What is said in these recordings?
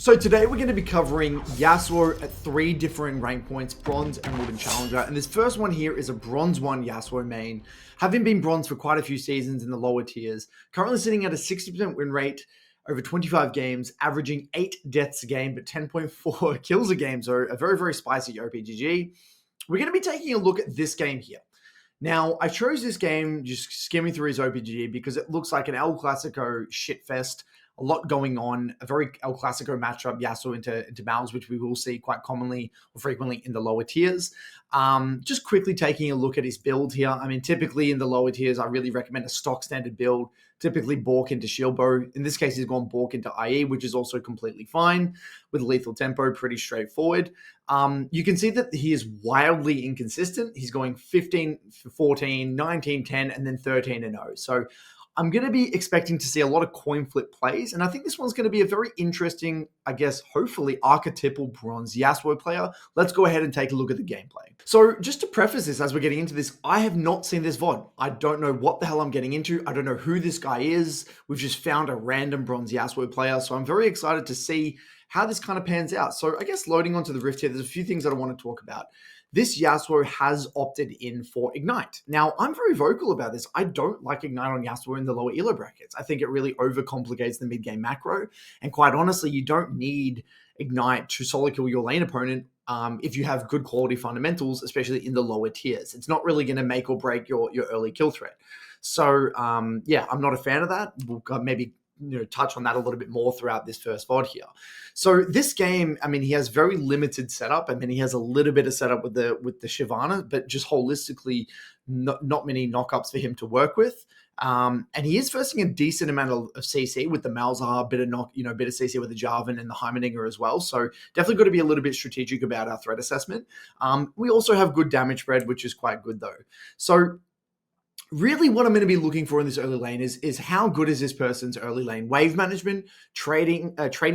So today we're going to be covering Yasuo at 3 different rank points, Bronze, Emerald, and Challenger. And this first one here is a Bronze 1 Yasuo main, having been Bronze for quite a few seasons in the lower tiers, currently sitting at a 60% win rate over 25 games, averaging 8 deaths a game, but 10.4 kills a game, so a very, very spicy OPGG. We're going to be taking a look at this game here. Now, I chose this game just skimming through his OPGG because it looks like an El Clasico shitfest. A lot going on, a very El Clasico matchup, Yasuo into Mal's, which we will see quite commonly or frequently in the lower tiers. Just quickly taking a look at his build here. I mean, typically in the lower tiers, I really recommend a stock standard build, typically Bork into Shield Bow. In this case, he's gone Bork into IE, which is also completely fine with lethal tempo, pretty straightforward. You can see that he is wildly inconsistent. He's going 15, 14, 19, 10, and then 13 and 0. So I'm going to be expecting to see a lot of coin flip plays, and I think this one's going to be a very interesting, I guess, hopefully archetypal Bronze Yasuo player. Let's go ahead and take a look at the gameplay. So just to preface this, as we're getting into this, I have not seen this VOD. I don't know what the hell I'm getting into. I don't know who this guy is. We've just found a random Bronze Yasuo player, so I'm very excited to see how this kind of pans out. So I guess loading onto the Rift here, there's a few things that I want to talk about. This Yasuo has opted in for Ignite. Now, I'm very vocal about this. I don't like Ignite on Yasuo in the lower elo brackets. I think it really overcomplicates the mid-game macro. And quite honestly, you don't need Ignite to solo kill your lane opponent if you have good quality fundamentals, especially in the lower tiers. It's not really going to make or break your early kill threat. So, yeah, I'm not a fan of that. We'll maybe touch on that a little bit more throughout this first VOD here. So this game, I mean, he has very limited setup. I mean, he has a little bit of setup with the Shyvana, but just holistically, not many knockups for him to work with. And he is versing a decent amount of CC with the Malzahar, bit of CC with the Jarvan and the Heimerdinger as well. So definitely got to be a little bit strategic about our threat assessment. We also have good damage spread, which is quite good though. So really what I'm going to be looking for in this early lane is how good is this person's early lane wave management, trading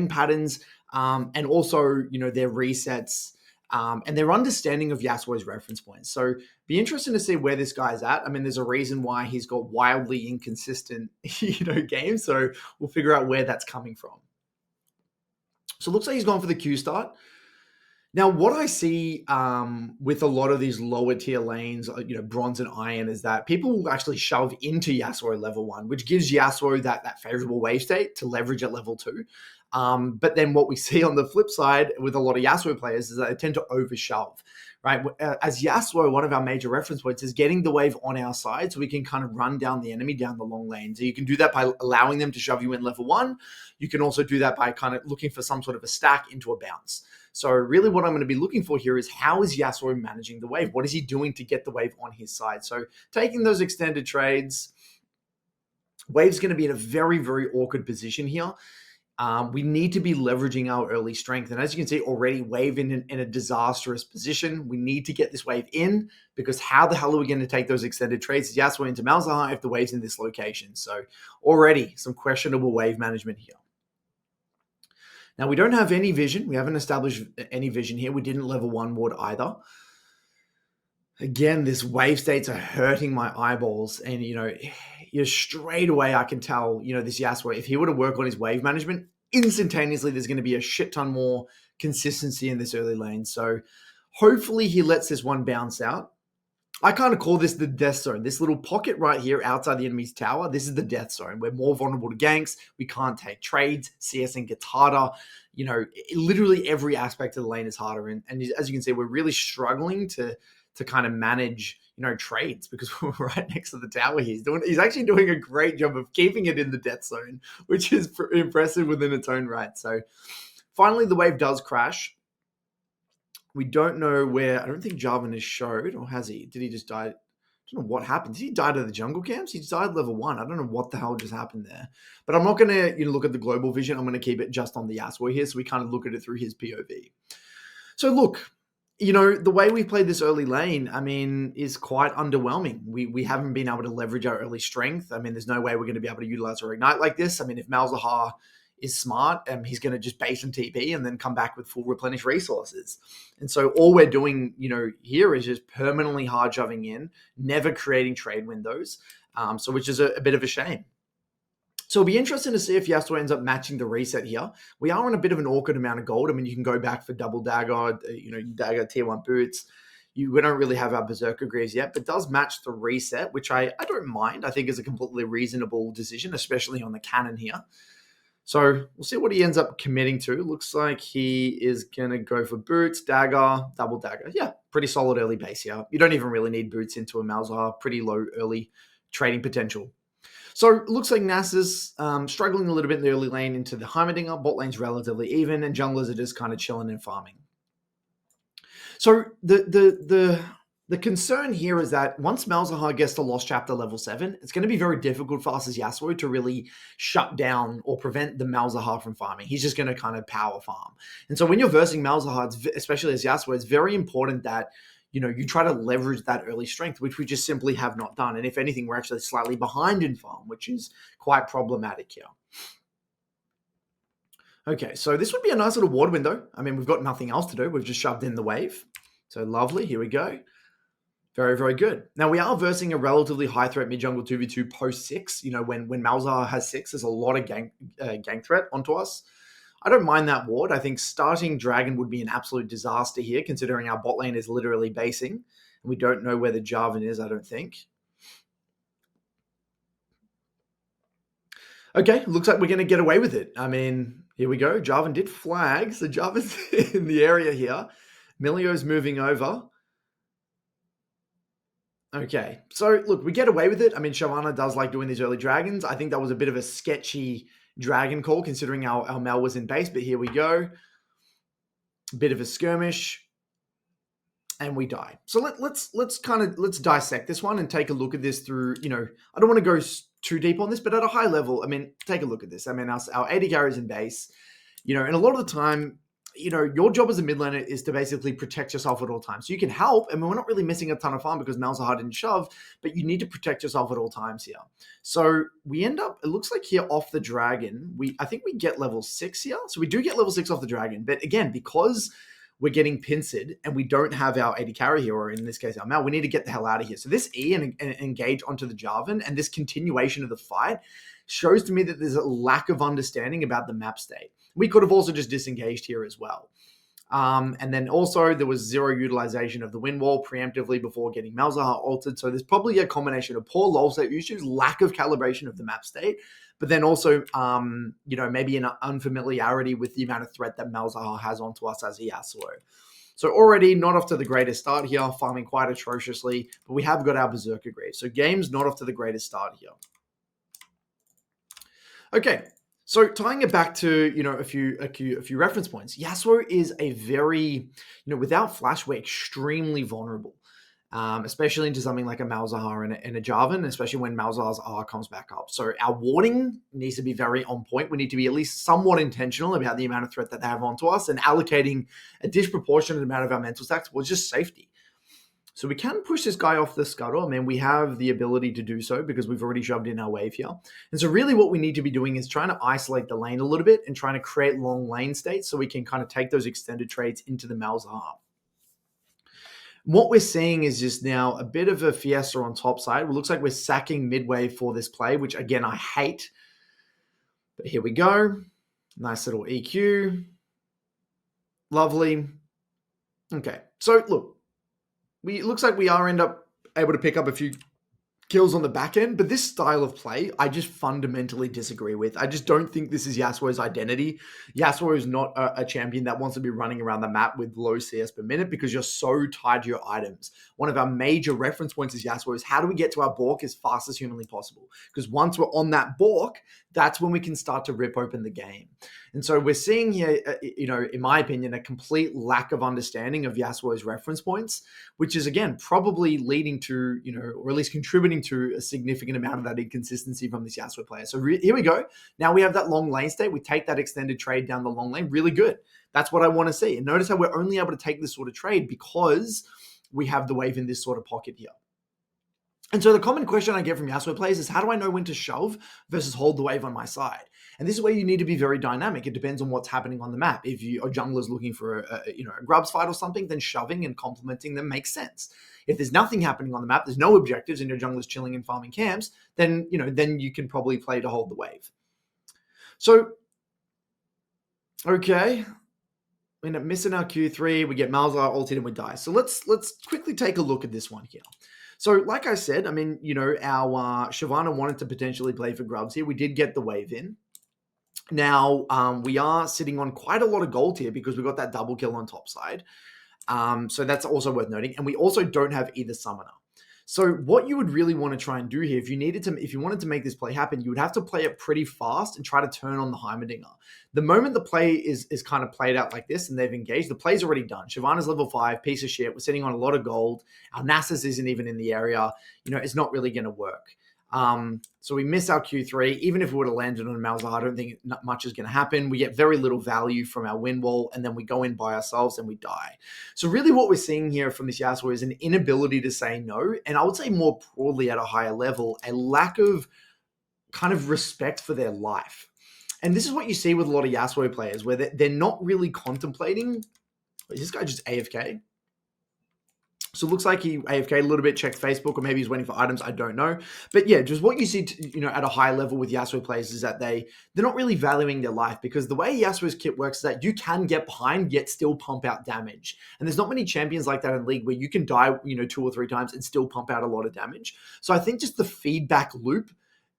patterns, and also, their resets, and their understanding of Yasuo's reference points. So be interesting to see where this guy's at. I mean, there's a reason why he's got wildly inconsistent, games. So we'll figure out where that's coming from. So it looks like he's gone for the Q start. Now, what I see with a lot of these lower tier lanes, Bronze and Iron, is that people will actually shove into Yasuo level 1, which gives Yasuo that favorable wave state to leverage at level 2. But then what we see on the flip side with a lot of Yasuo players is that they tend to overshove, right? As Yasuo, one of our major reference points is getting the wave on our side so we can kind of run down the enemy down the long lane. So you can do that by allowing them to shove you in level 1. You can also do that by kind of looking for some sort of a stack into a bounce. So really what I'm going to be looking for here is how is Yasuo managing the wave? What is he doing to get the wave on his side? So taking those extended trades, wave's going to be in a very, very awkward position here. We need to be leveraging our early strength. And as you can see already, wave in a disastrous position. We need to get this wave in because how the hell are we going to take those extended trades? Yasuo into Malzahar if the wave's in this location. So already some questionable wave management here. Now, we don't have any vision. We haven't established any vision here. We didn't level 1 ward either. Again, this wave states are hurting my eyeballs. And, straight away I can tell, this Yasuo, if he were to work on his wave management, instantaneously there's going to be a shit ton more consistency in this early lane. So hopefully he lets this one bounce out. I kind of call this the death zone. This little pocket right here outside the enemy's tower, this is the death zone. We're more vulnerable to ganks. We can't take trades. CSing gets harder. Literally every aspect of the lane is harder. And as you can see, we're really struggling to kind of manage, trades because we're right next to the tower. He's actually doing a great job of keeping it in the death zone, which is impressive within its own right. So finally, the wave does crash. We don't know where. I don't think Jarvan is showed, or has he? Did he just die? I don't know what happened. Did he die to the jungle camps? He died level 1. I don't know what the hell just happened there. But I'm not going to look at the global vision. I'm going to keep it just on the Yasuo here, so we kind of look at it through his POV. So look, the way we played this early lane, I mean, is quite underwhelming. We haven't been able to leverage our early strength. I mean, there's no way we're going to be able to utilize our Ignite like this. I mean, if Malzahar is smart, he's going to just base and TP and then come back with full replenish resources. And so all we're doing, here is just permanently hard shoving in, never creating trade windows. So which is a bit of a shame. So it'll be interesting to see if Yasuo ends up matching the reset here. We are on a bit of an awkward amount of gold. I mean, you can go back for double dagger, dagger tier 1 boots. We don't really have our Berserker Greaves yet, but does match the reset, which I don't mind. I think is a completely reasonable decision, especially on the cannon here. So we'll see what he ends up committing to. Looks like he is going to go for boots, dagger, double dagger. Yeah, pretty solid early base here. You don't even really need boots into a Malzahar. Pretty low early trading potential. So it looks like Nasus struggling a little bit in the early lane into the Heimerdinger. Bot lane's relatively even, and junglers are just kind of chilling and farming. So the concern here is that once Malzahar gets to Lost Chapter level 7, it's going to be very difficult for us as Yasuo to really shut down or prevent the Malzahar from farming. He's just going to kind of power farm. And so when you're versing Malzahar, especially as Yasuo, it's very important that you try to leverage that early strength, which we just simply have not done. And if anything, we're actually slightly behind in farm, which is quite problematic here. Okay, so this would be a nice little ward window. I mean, we've got nothing else to do. We've just shoved in the wave. So lovely. Here we go. Very, very good. Now, we are versing a relatively high threat mid-jungle 2v2 post 6. When Malzahar has 6, there's a lot of gang threat onto us. I don't mind that ward. I think starting Dragon would be an absolute disaster here, considering our bot lane is literally basing. And we don't know where the Jarvan is, I don't think. Okay, looks like we're going to get away with it. I mean, here we go. Jarvan did flag, so Jarvan's in the area here. Milio's moving over. Okay, so look, we get away with it. I mean, Shyvana does like doing these early dragons. I think that was a bit of a sketchy dragon call considering our Mel was in base, but here we go. Bit of a skirmish. And we die. So let's dissect this one and take a look at this through, I don't want to go too deep on this, but at a high level, I mean, take a look at this. I mean, our AD carries in base, and a lot of the time, your job as a mid laner is to basically protect yourself at all times. So you can help. I mean, we're not really missing a ton of farm because Malzahar didn't shove, but you need to protect yourself at all times here. So we end up, it looks like here off the dragon, I think we get level 6 here. So we do get level 6 off the dragon. But again, because we're getting pincered and we don't have our AD carry here, or in this case, our Mal, we need to get the hell out of here. So this E and engage onto the Jarvan and this continuation of the fight shows to me that there's a lack of understanding about the map state. We could have also just disengaged here as well. And then also there was 0 utilization of the wind wall preemptively before getting Malzahar altered. So there's probably a combination of poor lull state issues, lack of calibration of the map state, but then also, maybe an unfamiliarity with the amount of threat that Malzahar has onto us as a Yasuo. So already not off to the greatest start here, farming quite atrociously, but we have got our Berserker Greaves. So game's not off to the greatest start here. Okay. So tying it back to, a few reference points, Yasuo is a very, without flash, we're extremely vulnerable, especially into something like a Malzahar and a Jarvan, especially when Malzahar's R comes back up. So our warding needs to be very on point. We need to be at least somewhat intentional about the amount of threat that they have onto us and allocating a disproportionate amount of our mental stacks towards just safety. So we can push this guy off the scuttle. I mean, we have the ability to do so because we've already shoved in our wave here. And so really what we need to be doing is trying to isolate the lane a little bit and trying to create long lane states so we can kind of take those extended trades into the Malzahar. What we're seeing is just now a bit of a fiesta on top side. It looks like we're sacking midway for this play, which again, I hate. But here we go. Nice little EQ. Lovely. Okay, so look. It looks like we are able to pick up a few kills on the back end, but this style of play, I just fundamentally disagree with. I just don't think this is Yasuo's identity. Yasuo is not a champion that wants to be running around the map with low CS per minute because you're so tied to your items. One of our major reference points as Yasuo is how do we get to our Bork as fast as humanly possible? Because once we're on that Bork, that's when we can start to rip open the game. And so we're seeing here, in my opinion, a complete lack of understanding of Yasuo's reference points, which is, again, probably leading to, or at least contributing to a significant amount of that inconsistency from this Yasuo player. So here we go. Now we have that long lane state. We take that extended trade down the long lane. Really good. That's what I want to see. And notice how we're only able to take this sort of trade because we have the wave in this sort of pocket here. And so the common question I get from Yasuo players is, how do I know when to shove versus hold the wave on my side? And this is where you need to be very dynamic. It depends on what's happening on the map. If a jungler's looking for a grubs fight or something, then shoving and complementing them makes sense. If there's nothing happening on the map, there's no objectives, and your jungler's chilling and farming camps, then you can probably play to hold the wave. So, okay. We end up missing our Q3. We get Malzahar ulted and we die. So let's quickly take a look at this one here. So, like I said, I mean, our Shyvana wanted to potentially play for grubs here. We did get the wave in. Now, we are sitting on quite a lot of gold here because we got that double kill on top side. So that's also worth noting. And we also don't have either summoner. So what you would really want to try and do here, if you wanted to make this play happen, you would have to play it pretty fast and try to turn on the Heimerdinger. The moment the play is kind of played out like this and they've engaged, the play's already done. Shyvana's level 5, piece of shit. We're sitting on a lot of gold. Our Nasus isn't even in the area. It's not really going to work. So we miss our Q3. Even if we would have landed on Malzahar, I don't think much is going to happen. We get very little value from our win wall, and then we go in by ourselves and we die. So really what we're seeing here from this Yasuo is an inability to say no, and I would say more broadly at a higher level, a lack of kind of respect for their life. And this is what you see with a lot of Yasuo players, where they're not really contemplating, is this guy just AFK? So it looks like he AFK a little bit, checked Facebook, or maybe he's waiting for items. I don't know. But yeah, just what you see, at a high level with Yasuo players is that they're not really valuing their life, because the way Yasuo's kit works is that you can get behind yet still pump out damage. And there's not many champions like that in League where you can die, 2 or 3 times and still pump out a lot of damage. So I think just the feedback loop,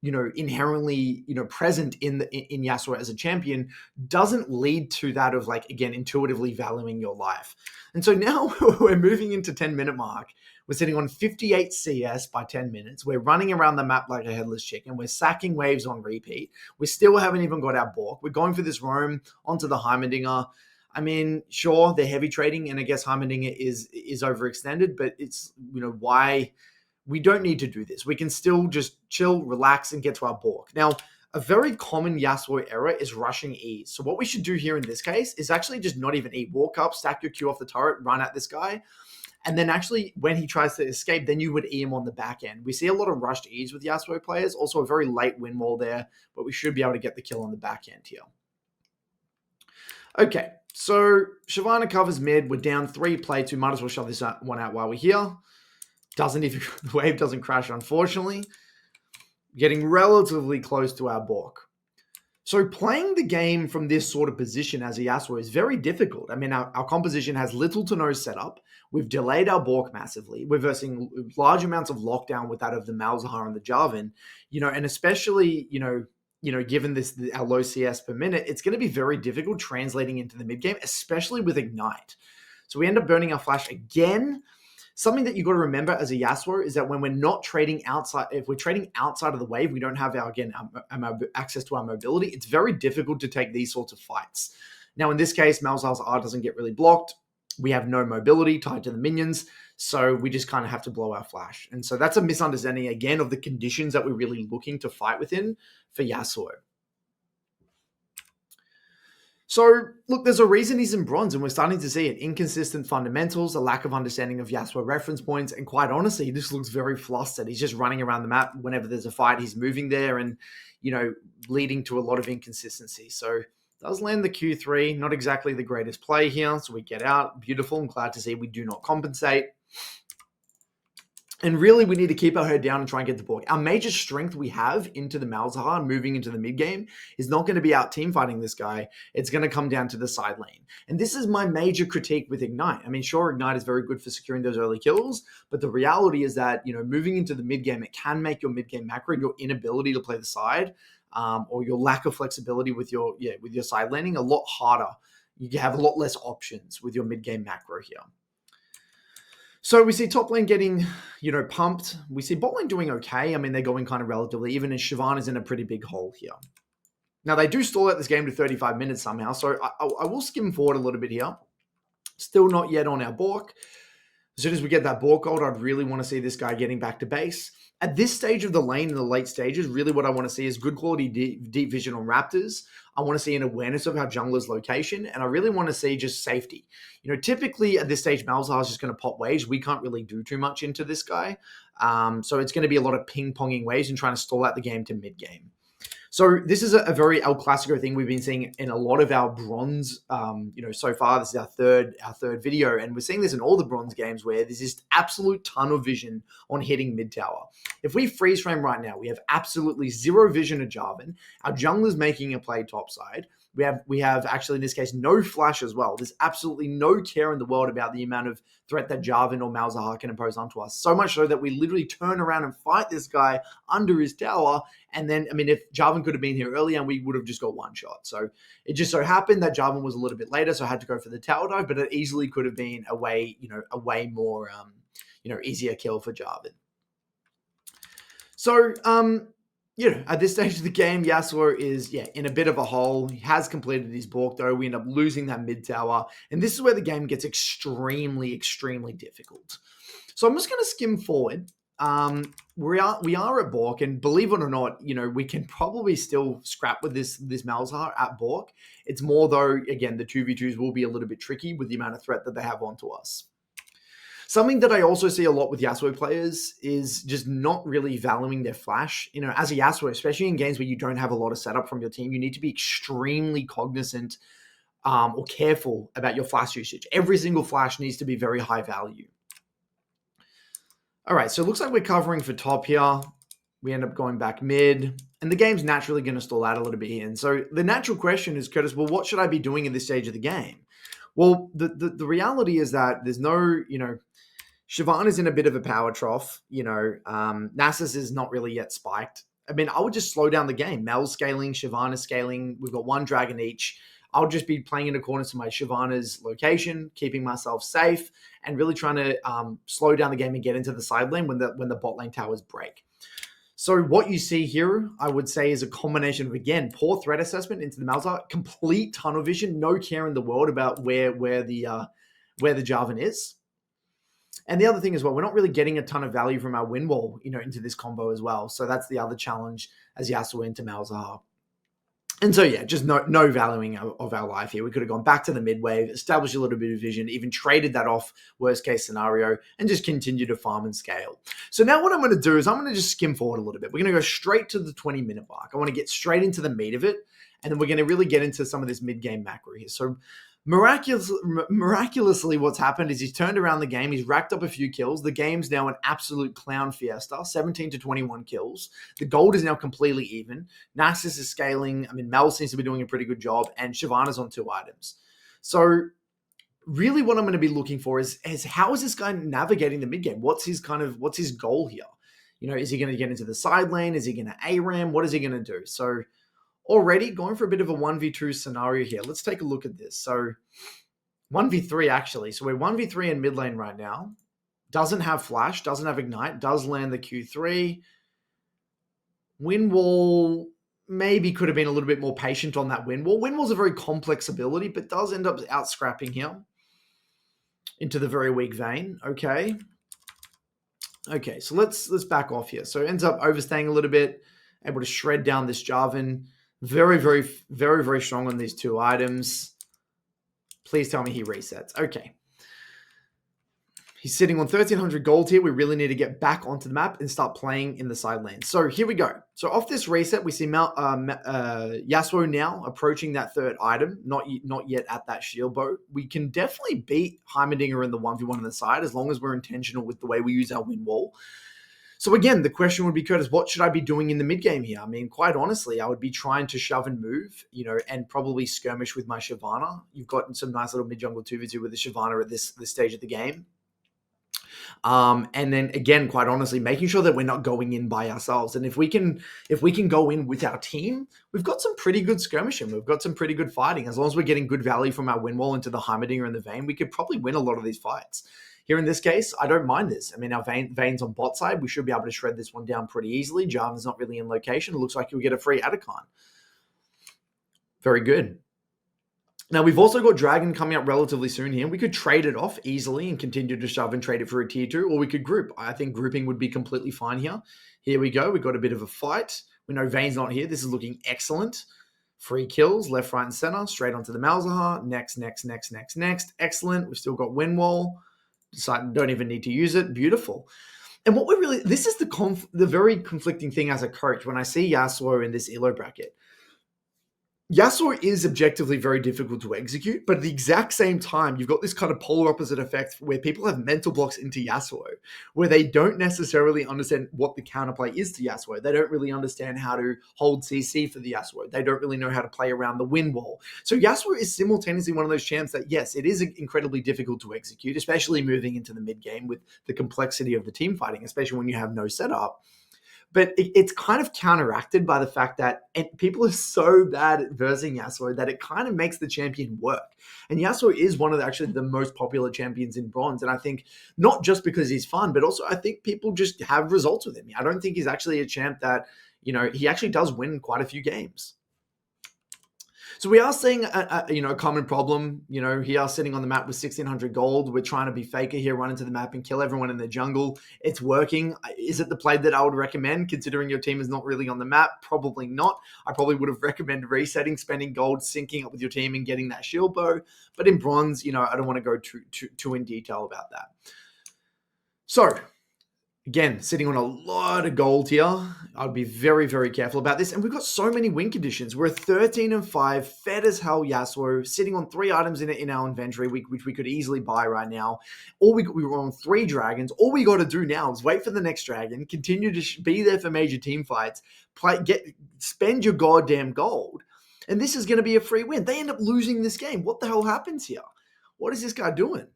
inherently, present in Yasuo as a champion doesn't lead to that of, like, again, intuitively valuing your life. And so now we're moving into 10-minute mark. We're sitting on 58 CS by 10 minutes. We're running around the map like a headless chicken. We're sacking waves on repeat. We still haven't even got our Bork. We're going for this roam onto the Heimerdinger. I mean, sure, they're heavy trading, and I guess Heimerdinger is overextended, but it's, why we don't need to do this. We can still just chill, relax, and get to our Bork. Now, a very common Yasuo error is rushing E's. So what we should do here in this case is actually just not even E. Walk up, stack your Q off the turret, run at this guy. And then actually, when he tries to escape, then you would E him on the back end. We see a lot of rushed E's with Yasuo players. Also a very late win wall there, but we should be able to get the kill on the back end here. Okay, so Shyvana covers mid. We're down 3 plates. We might as well shove this one out while we're here. The wave doesn't crash, unfortunately. Getting relatively close to our Bork. So playing the game from this sort of position as a Yasuo is very difficult. I mean, our composition has little to no setup. We've delayed our Bork massively. We're versing large amounts of lockdown with that of the Malzahar and the Jarvan, and especially, given our low CS per minute, it's going to be very difficult translating into the mid game, especially with Ignite. So we end up burning our flash again. Something that you got to remember as a Yasuo is that when we're not trading outside, if we're trading outside of the wave, we don't have our access to our mobility. It's very difficult to take these sorts of fights. Now, in this case, Malzahar's R doesn't get really blocked. We have no mobility tied to the minions, so we just kind of have to blow our flash. And so that's a misunderstanding, again, of the conditions that we're really looking to fight within for Yasuo. So, look, there's a reason he's in bronze, and we're starting to see it. Inconsistent fundamentals, a lack of understanding of Yasuo reference points, and quite honestly, he just looks very flustered. He's just running around the map. Whenever there's a fight, he's moving there and, leading to a lot of inconsistency. So, does land the Q3. Not exactly the greatest play here, so we get out. Beautiful. I'm glad to see we do not compensate. And really, we need to keep our head down and try and get the Bork. Our major strength we have into the Malzahar, moving into the mid game, is not going to be out team fighting this guy. It's going to come down to the side lane. And this is my major critique with Ignite. I mean, sure, Ignite is very good for securing those early kills, but the reality is that, moving into the mid game, it can make your mid game macro, your inability to play the side, or your lack of flexibility with your side laning a lot harder. You have a lot less options with your mid game macro here. So we see top lane getting, pumped. We see bot lane doing okay. I mean, they're going kind of relatively even, and Shyvana's in a pretty big hole here. Now, they do stall out this game to 35 minutes somehow, so I will skim forward a little bit here. Still not yet on our Bork. As soon as we get that Bork gold, I'd really want to see this guy getting back to base. At this stage of the lane, in the late stages, really what I want to see is good quality deep vision on Raptors. I want to see an awareness of our jungler's location, and I really want to see just safety. Typically at this stage, Malzahar's just going to pop waves. We can't really do too much into this guy. So it's going to be a lot of ping-ponging waves and trying to stall out the game to mid-game. So this is a very El Clasico thing we've been seeing in a lot of our bronze, so far. This is our third video, and we're seeing this in all the bronze games where there's this absolute tunnel vision on hitting mid tower. If we freeze frame right now, we have absolutely zero vision of Jarvan. Our jungler's making a play topside. We have actually in this case no flash as well. There's absolutely no care in the world about the amount of threat that Jarvan or Malzahar can impose onto us. So much so that we literally turn around and fight this guy under his tower. And then, I mean, if Jarvan could have been here earlier, we would have just got one shot. So it just so happened that Jarvan was a little bit later, so I had to go for the tower dive, but it easily could have been a way more, easier kill for Jarvan. So, at this stage of the game, Yasuo is, in a bit of a hole. He has completed his balk, though. We end up losing that mid tower. And this is where the game gets extremely, extremely difficult. So I'm just going to skim forward. We are at balk, and believe it or not, we can probably still scrap with this Malzahar at balk. It's more, though, again, the 2v2s will be a little bit tricky with the amount of threat that they have onto us. Something that I also see a lot with Yasuo players is just not really valuing their flash. As a Yasuo, especially in games where you don't have a lot of setup from your team, you need to be extremely cognizant or careful about your flash usage. Every single flash needs to be very high value. All right, so it looks like we're covering for top here. We end up going back mid, and the game's naturally going to stall out a little bit here. And so the natural question is, Curtis, well, what should I be doing in this stage of the game? Well, the reality is that there's no, Shyvana is in a bit of a power trough. Nasus is not really yet spiked. I mean, I would just slow down the game. Mel's scaling, Shyvana's scaling. We've got one dragon each. I'll just be playing in accordance to my Shyvana's location, keeping myself safe, and really trying to slow down the game and get into the side lane when the bot lane towers break. So what you see here, I would say, is a combination of, again, poor threat assessment into the Malzahar, complete tunnel vision, no care in the world about where the Jarvan is. And the other thing as well, we're not really getting a ton of value from our win wall, into this combo as well. So that's the other challenge as Yasuo into Malzahar. And so, just no valuing of our life here. We could have gone back to the mid wave, established a little bit of vision, even traded that off worst case scenario, and just continue to farm and scale. So now what I'm going to do is I'm going to just skim forward a little bit. We're going to go straight to the 20-minute mark. I want to get straight into the meat of it, and then we're going to really get into some of this mid-game macro here. So miraculously, what's happened is he's turned around the game. He's racked up a few kills. The game's now an absolute clown fiesta, 17 to 21 kills. The gold is now completely even. Nasus is scaling. I mean, Mel seems to be doing a pretty good job, and Shyvana's on 2 items. So really what I'm going to be looking for is how is this guy navigating the mid game? What's his goal here? Is he going to get into the side lane? Is he going to ARAM? What is he going to do? So already going for a bit of a 1v2 scenario here. Let's take a look at this. So 1v3 actually. So we're 1v3 in mid lane right now. Doesn't have flash, doesn't have ignite, does land the Q3. Wind wall maybe could have been a little bit more patient on that wind wall. Wind wall's a very complex ability, but does end up out scrapping here into the very weak vein. Okay, so let's back off here. So it ends up overstaying a little bit, able to shred down this Jarvan. Very, very, very, very strong on these 2 items. Please tell me he resets. Okay. He's sitting on 1,300 gold here. We really need to get back onto the map and start playing in the side lane. So here we go. So off this reset, we see Yasuo now approaching that 3rd item, not yet at that shield bow. We can definitely beat Heimerdinger in the 1v1 on the side as long as we're intentional with the way we use our win wall. So again, the question would be, Curtis, what should I be doing in the mid game here? I mean, quite honestly, I would be trying to shove and move, and probably skirmish with my Shyvana. You've got some nice little mid jungle 2v2 with the Shyvana at this stage of the game. And then again, quite honestly, making sure that we're not going in by ourselves. And if we can go in with our team, we've got some pretty good skirmishing. We've got some pretty good fighting. As long as we're getting good value from our win wall into the Heimerdinger and the Vayne, we could probably win a lot of these fights. Here in this case, I don't mind this. I mean, our Vayne's on bot side. We should be able to shred this one down pretty easily. Jarvan's not really in location. It looks like you'll get a free Atacon. Very good. Now, we've also got Dragon coming up relatively soon here. We could trade it off easily and continue to shove and trade it for a tier 2, or we could group. I think grouping would be completely fine here. Here we go. We've got a bit of a fight. We know Vayne's not here. This is looking excellent. Free kills, left, right, and center. Straight onto the Malzahar. Next. Excellent. We've still got win wall. Don't even need to use it. Beautiful. And what we really, this is the very conflicting thing as a coach when I see Yasuo in this elo bracket. Yasuo is objectively very difficult to execute, but at the exact same time, you've got this kind of polar opposite effect where people have mental blocks into Yasuo, where they don't necessarily understand what the counterplay is to Yasuo. They don't really understand how to hold CC for the Yasuo. They don't really know how to play around the win wall. So Yasuo is simultaneously one of those champs that, yes, it is incredibly difficult to execute, especially moving into the mid game with the complexity of the team fighting, especially when you have no setup. But it's kind of counteracted by the fact that people are so bad at versing Yasuo that it kind of makes the champion work. And Yasuo is one of actually the most popular champions in bronze. And I think not just because he's fun, but also I think people just have results with him. I don't think he's actually a champ that, he actually does win quite a few games. So we are seeing a common problem. He are sitting on the map with 1600 gold. We're trying to be faker here, run into the map and kill everyone in the jungle. It's working. Is it the play that I would recommend, considering your team is not really on the map? Probably not. I probably would have recommended resetting, spending gold, syncing up with your team, and getting that shield bow. But in bronze, I don't want to go too in detail about that. So again, sitting on a lot of gold here. I'd be very, very careful about this. And we've got so many win conditions. We're 13-5, fed as hell Yasuo, sitting on 3 items in our inventory, which we could easily buy right now. We were on 3 dragons. All we got to do now is wait for the next dragon, continue to be there for major team fights, spend your goddamn gold. And this is going to be a free win. They end up losing this game. What the hell happens here? What is this guy doing?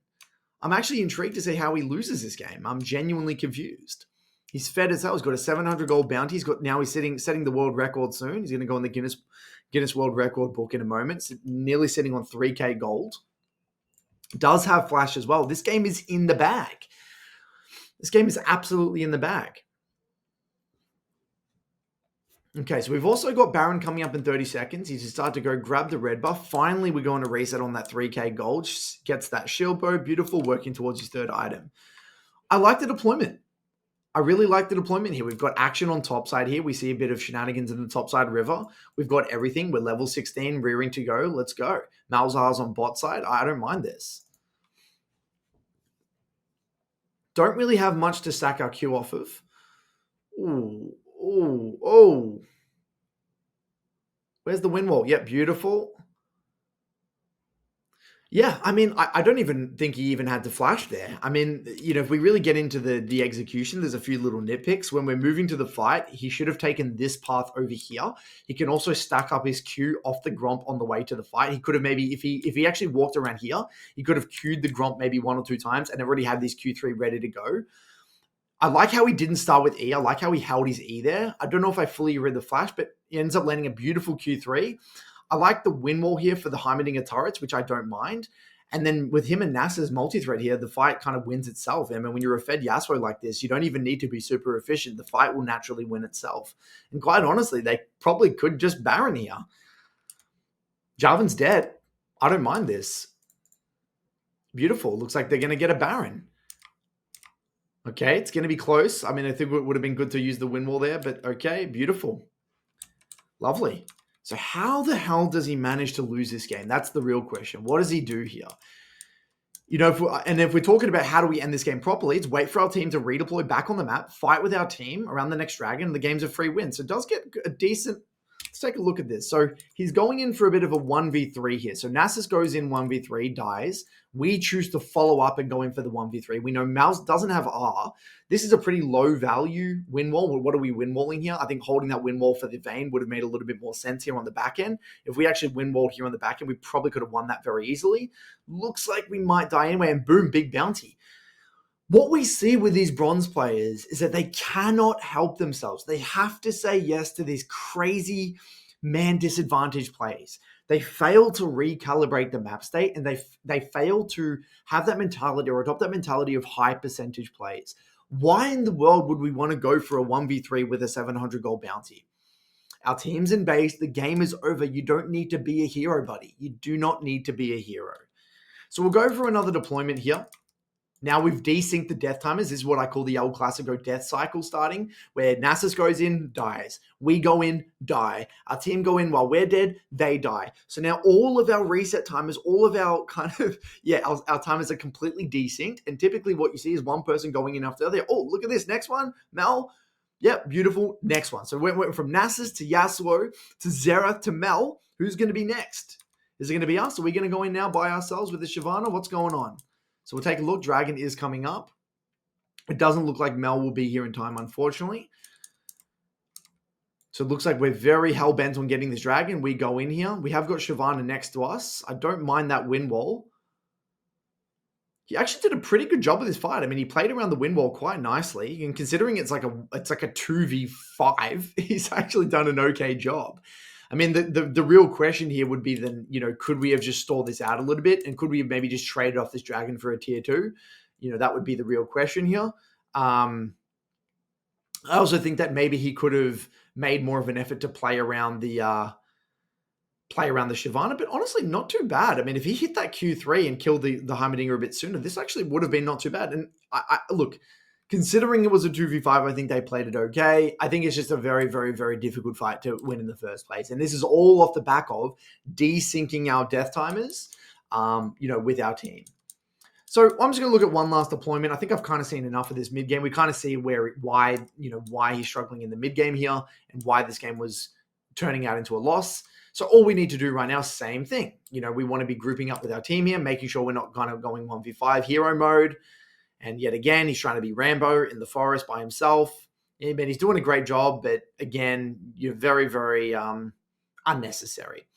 I'm actually intrigued to see how he loses this game. I'm genuinely confused. He's fed as hell. He's got a 700 gold bounty. He's setting the world record soon. He's going to go in the Guinness World Record book in a moment. Nearly sitting on 3k gold. Does have flash as well. This game is in the bag. This game is absolutely in the bag. Okay, so we've also got Baron coming up in 30 seconds. He's just started to go grab the red buff. Finally, we're going to reset on that 3k gold. Gets that shield bow. Beautiful, working towards his 3rd item. I like the deployment. I really like the deployment here. We've got action on top side here. We see a bit of shenanigans in the top side river. We've got everything. We're level 16, rearing to go. Let's go. Malzahar's on bot side. I don't mind this. Don't really have much to stack our Q off of. Ooh. Where's the wind wall? Yep, beautiful. Yeah, I mean, I don't even think he even had to flash there. I mean, if we really get into the execution, there's a few little nitpicks. When we're moving to the fight, he should have taken this path over here. He can also stack up his Q off the Gromp on the way to the fight. He could have maybe, if he actually walked around here, he could have Q'd the Gromp maybe 1 or 2 times and already had this Q3 ready to go. I like how he didn't start with E. I like how he held his E there. I don't know if I fully read the flash, but he ends up landing a beautiful Q3. I like the win wall here for the Heimerdinger turrets, which I don't mind. And then with him and Nasa's multi-threat here, the fight kind of wins itself. I mean, when you're a fed Yasuo like this, you don't even need to be super efficient. The fight will naturally win itself. And quite honestly, they probably could just Baron here. Jarvan's dead. I don't mind this. Beautiful. Looks like they're going to get a Baron. Okay, it's going to be close. I mean, I think it would have been good to use the win wall there, but okay, beautiful. Lovely. So how the hell does he manage to lose this game? That's the real question. What does he do here? If we're talking about how do we end this game properly, it's wait for our team to redeploy back on the map, fight with our team around the next dragon, and the game's a free win. So it does get a decent... Let's take a look at this. So he's going in for a bit of a 1v3 here. So Nasus goes in 1v3, dies. We choose to follow up and go in for the 1v3. We know Mouse doesn't have R. This is a pretty low value win wall. What are we win walling here? I think holding that win wall for the Vayne would have made a little bit more sense here on the back end. If we actually win walled here on the back end, we probably could have won that very easily. Looks like we might die anyway, and boom, big bounty. What we see with these bronze players is that they cannot help themselves. They have to say yes to these crazy man disadvantage plays. They fail to recalibrate the map state, and they fail to have that mentality or adopt that mentality of high percentage plays. Why in the world would we want to go for a 1v3 with a 700 gold bounty? Our team's in base. The game is over. You don't need to be a hero, buddy. You do not need to be a hero. So we'll go for another deployment here. Now we've desynced the death timers. This is what I call the El Clasico death cycle starting, where Nasus goes in, dies. We go in, die. Our team go in while we're dead, they die. So now all of our reset timers, all of our our timers are completely desynced. And typically what you see is one person going in after the other. Oh, look at this. Next one, Mel. Yep, beautiful. Next one. So we went from Nasus to Yasuo to Xerath to Mel. Who's going to be next? Is it going to be us? Are we going to go in now by ourselves with the Shyvana? What's going on? So we'll take a look. Dragon is coming up. It doesn't look like Mel will be here in time, unfortunately. So it looks like we're very hell-bent on getting this dragon. We go in here. We have got Shyvana next to us. I don't mind that wind wall. He actually did a pretty good job of this fight. I mean, he played around the wind wall quite nicely. And considering it's like a 2v5, he's actually done an okay job. I mean, the real question here would be then, could we have just stalled this out a little bit? And could we have maybe just traded off this dragon for a tier 2? That would be the real question here. I also think that maybe he could have made more of an effort to play around the Shyvana, but honestly, not too bad. I mean, if he hit that Q3 and killed the Heimerdinger a bit sooner, this actually would have been not too bad. And I look, considering it was a 2v5, I think they played it okay. I think it's just a very, very, very difficult fight to win in the first place. And this is all off the back of desyncing our death timers, with our team. So I'm just going to look at one last deployment. I think I've kind of seen enough of this mid game. We kind of see why he's struggling in the mid game here and why this game was turning out into a loss. So all we need to do right now, same thing. We want to be grouping up with our team here, making sure we're not kind of going 1v5 hero mode. And yet again, he's trying to be Rambo in the forest by himself. Yeah, but he's doing a great job. But again, you're very, very unnecessary.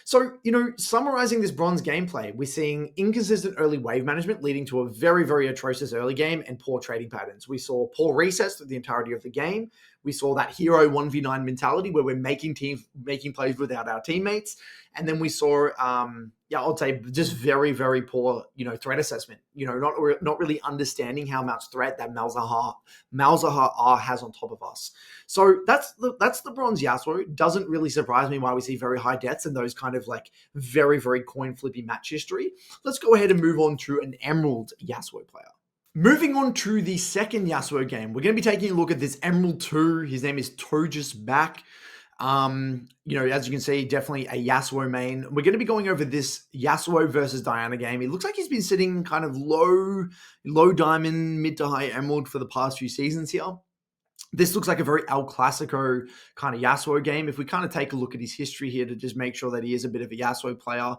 So, summarizing this bronze gameplay, we're seeing inconsistent early wave management leading to a very, very atrocious early game and poor trading patterns. We saw poor resets through the entirety of the game. We saw that hero 1v9 mentality where we're making plays without our teammates. And then we saw, I'd say just very, very poor, threat assessment. Not really understanding how much threat that Malzahar has on top of us. So that's the bronze Yasuo. Doesn't really surprise me why we see very high deaths and those kind of like very, very coin flippy match history. Let's go ahead and move on to an Emerald Yasuo player. Moving on to the second Yasuo game, we're going to be taking a look at this Emerald 2. His name is Togus Back. As you can see, definitely a Yasuo main. We're going to be going over this Yasuo versus Diana game. It looks like he's been sitting kind of low diamond, mid to high emerald for the past few seasons here. This looks like a very El Clasico kind of Yasuo game. If we kind of take a look at his history here to just make sure that he is a bit of a Yasuo player.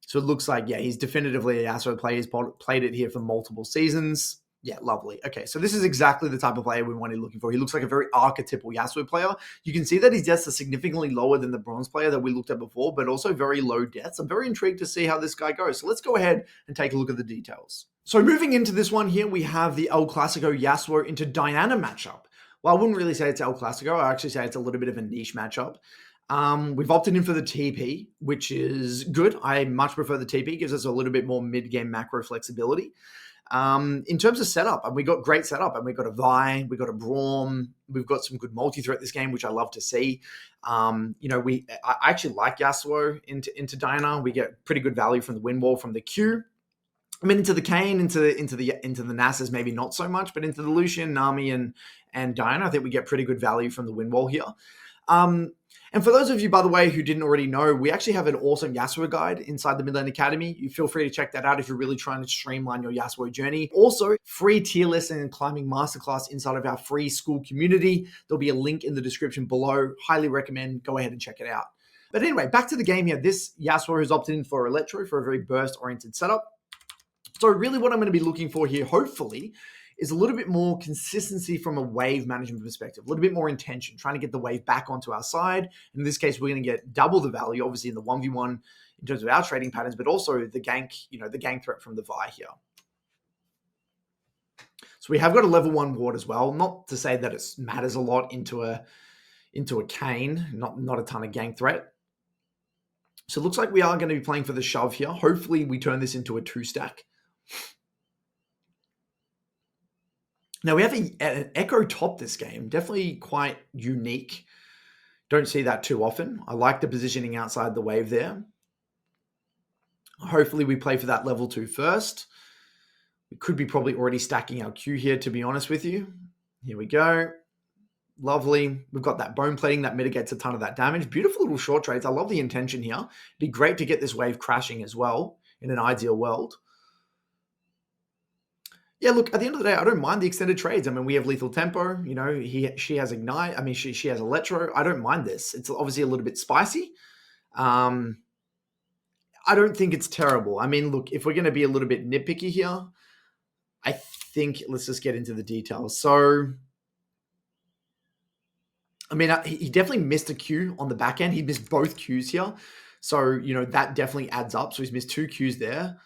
So it looks like, he's definitively a Yasuo player. He's played it here for multiple seasons. Yeah, lovely. Okay, so this is exactly the type of player we wanted looking for. He looks like a very archetypal Yasuo player. You can see that his deaths are significantly lower than the bronze player that we looked at before, but also very low deaths. I'm very intrigued to see how this guy goes. So let's go ahead and take a look at the details. So moving into this one here, we have the El Clasico Yasuo into Diana matchup. Well, I wouldn't really say it's El Clasico. I actually say it's a little bit of a niche matchup. We've opted in for the TP, which is good. I much prefer the TP. It gives us a little bit more mid-game macro flexibility. In terms of setup, and we got great setup, and we got a Vi, we got a Braum, we've got some good multi-threat this game, which I love to see. I actually like Yasuo into Diana. We get pretty good value from the wind wall, from the Q. I mean, into the Kayn, into the Nasus, maybe not so much, but into the Lucian, Nami, and Diana, I think we get pretty good value from the wind wall here. And for those of you, by the way, who didn't already know, we actually have an awesome Yasuo guide inside the Midland Academy. You feel free to check that out if you're really trying to streamline your Yasuo journey. Also, free tier list and climbing masterclass inside of our free school community. There'll be a link in the description below. Highly recommend. Go ahead and check it out. But anyway, back to the game here. This Yasuo has opted in for Electro for a very burst-oriented setup. So really what I'm going to be looking for here, hopefully, is a little bit more consistency from a wave management perspective, a little bit more intention, trying to get the wave back onto our side. In this case, we're going to get double the value, obviously, in the 1v1 in terms of our trading patterns, but also the gank, the gank threat from the Vi here. So we have got a level 1 ward as well. Not to say that it matters a lot into a Kayn, not a ton of gank threat. So it looks like we are going to be playing for the shove here. Hopefully we turn this into a 2-stack. Now, we have an Echo top this game. Definitely quite unique. Don't see that too often. I like the positioning outside the wave there. Hopefully, we play for that level 2 first. We could be probably already stacking our Q here, to be honest with you. Here we go. Lovely. We've got that bone plating that mitigates a ton of that damage. Beautiful little short trades. I love the intention here. It'd be great to get this wave crashing as well in an ideal world. Yeah, look, at the end of the day, I don't mind the extended trades. I mean, we have lethal tempo. You know, she has ignite. I mean, she has electro. I don't mind this. It's obviously a little bit spicy. I don't think it's terrible. I mean, look, if we're going to be a little bit nitpicky here, I think let's just get into the details. So, I mean, he definitely missed a Q on the back end. He missed both Qs here. So, you know, that definitely adds up. So he's missed 2 Qs there.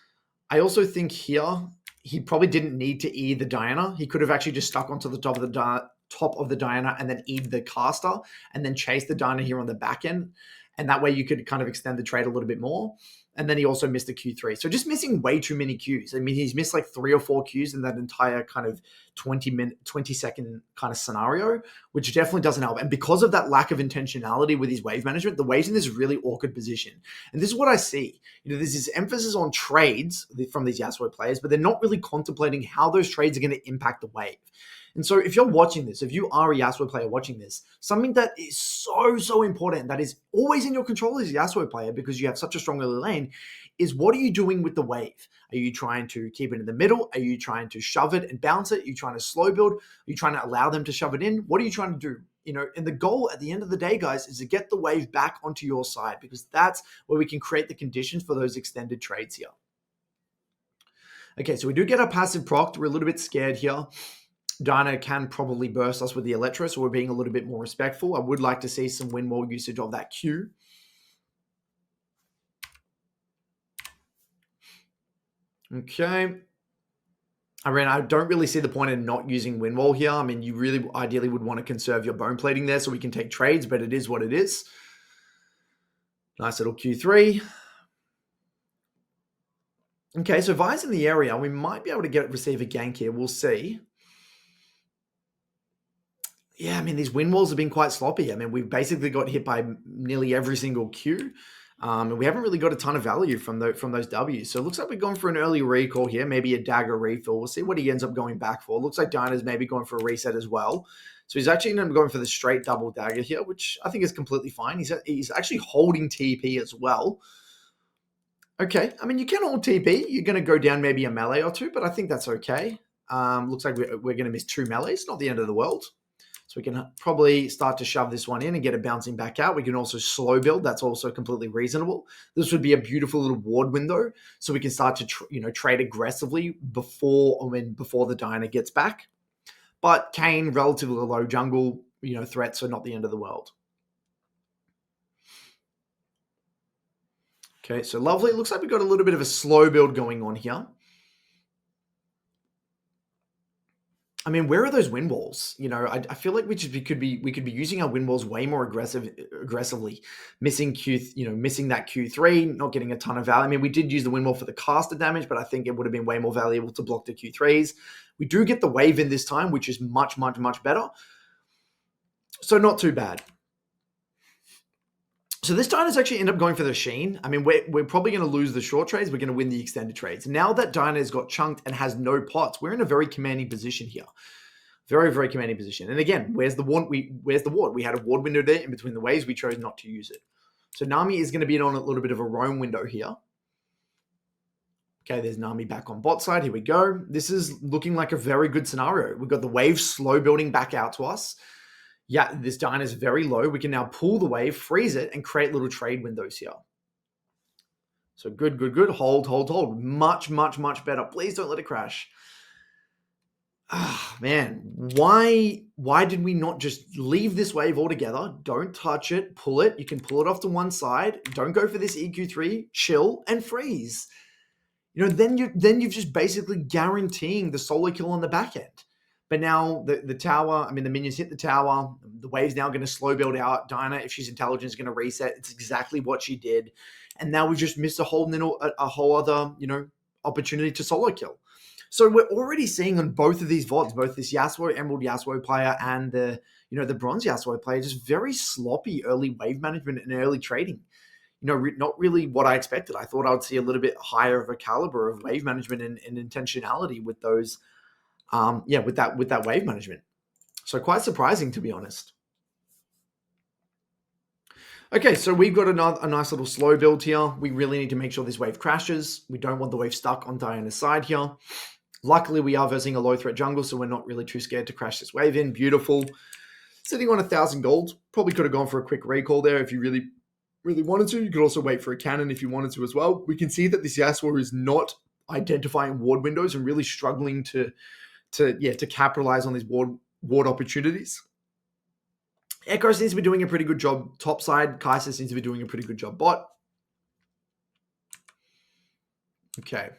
I also think here, he probably didn't need to E the Diana. He could have actually just stuck onto the top of the Diana and then E'd the caster and then chase the Diana here on the back end. And that way you could kind of extend the trade a little bit more. And then he also missed a Q3. So just missing way too many Qs. I mean, he's missed like 3 or 4 Qs in that entire kind of 20-second kind of scenario, which definitely doesn't help. And because of that lack of intentionality with his wave management, the wave's in this really awkward position. And this is what I see. You know, there's this emphasis on trades from these Yasuo players, but they're not really contemplating how those trades are going to impact the wave. And so if you're watching this, if you are a Yasuo player watching this, something that is so important, that is always in your control as a Yasuo player because you have such a strong early lane, is what are you doing with the wave? Are you trying to keep it in the middle? Are you trying to shove it and bounce it? Are you trying to slow build? Are you trying to allow them to shove it in? What are you trying to do? You know, and the goal at the end of the day, guys, is to get the wave back onto your side because that's where we can create the conditions for those extended trades here. Okay, so we do get our passive procced. We're a little bit scared here. Diana can probably burst us with the Electro, so we're being a little bit more respectful. I would like to see some win wall usage of that Q. Okay. I mean, I don't really see the point in not using win wall here. I mean, you really ideally would want to conserve your bone plating there so we can take trades, but it is what it is. Nice little Q3. Okay, so Vi's in the area. We might be able to receive a gank here. We'll see. Yeah, I mean, these win walls have been quite sloppy. I mean, we've basically got hit by nearly every single Q. And we haven't really got a ton of value from those Ws. So it looks like we're going for an early recall here, maybe a dagger refill. We'll see what he ends up going back for. Looks like Diana's maybe going for a reset as well. So he's actually going for the straight double dagger here, which I think is completely fine. He's actually holding TP as well. Okay, I mean, you can hold TP. You're going to go down maybe a melee or two, but I think that's okay. Looks like we're going to miss 2 melees. Not the end of the world. So we can probably start to shove this one in and get it bouncing back out. We can also slow build. That's also completely reasonable. This would be a beautiful little ward window. So we can start to trade aggressively before the Diana gets back. But Kayn, relatively low jungle, threats are not the end of the world. Okay, so lovely. It looks like we've got a little bit of a slow build going on here. I mean, where are those win walls? I feel like we could be using our win walls way more aggressively, missing missing that Q3, not getting a ton of value. I mean, we did use the win wall for the caster damage, but I think it would have been way more valuable to block the Q3s. We do get the wave in this time, which is much better. So not too bad. So this Diana's actually end up going for the Sheen. I mean, we're probably going to lose the short trades. We're going to win the extended trades. Now that Diana's got chunked and has no pots, we're in a very commanding position here. Very commanding position. And again, where's the ward? We had a ward window there in between the waves. We chose not to use it. So Nami is going to be on a little bit of a roam window here. Okay, there's Nami back on bot side. Here we go. This is looking like a very good scenario. We've got the wave slow building back out to us. Yeah, this Diana is very low. We can now pull the wave, freeze it, and create little trade windows here. So good. Hold. Much better. Please don't let it crash. Ah, man. Why did we not just leave this wave altogether? Don't touch it. Pull it. You can pull it off to one side. Don't go for this EQ3. Chill and freeze. Then you've just basically guaranteeing the solo kill on the back end. But now the tower, I mean, the minions hit the tower. The wave's now going to slow build out. Diana, if she's intelligent, is going to reset. It's exactly what she did. And now we just missed a whole other, opportunity to solo kill. So we're already seeing on both of these VODs, both this Yasuo, Emerald Yasuo player and the Bronze Yasuo player, just very sloppy early wave management and early trading. not really what I expected. I thought I would see a little bit higher of a caliber of wave management and intentionality with those, with that wave management. So quite surprising, to be honest. Okay, so we've got a nice little slow build here. We really need to make sure this wave crashes. We don't want the wave stuck on Diana's side here. Luckily, we are versing a low threat jungle, so we're not really too scared to crash this wave in. Beautiful. Sitting on 1,000 gold. Probably could have gone for a quick recall there if you really, really wanted to. You could also wait for a cannon if you wanted to as well. We can see that this Yasuo is not identifying ward windows and really struggling to capitalize on these ward opportunities. Echo seems to be doing a pretty good job top side. Kaiser seems to be doing a pretty good job bot. Okay.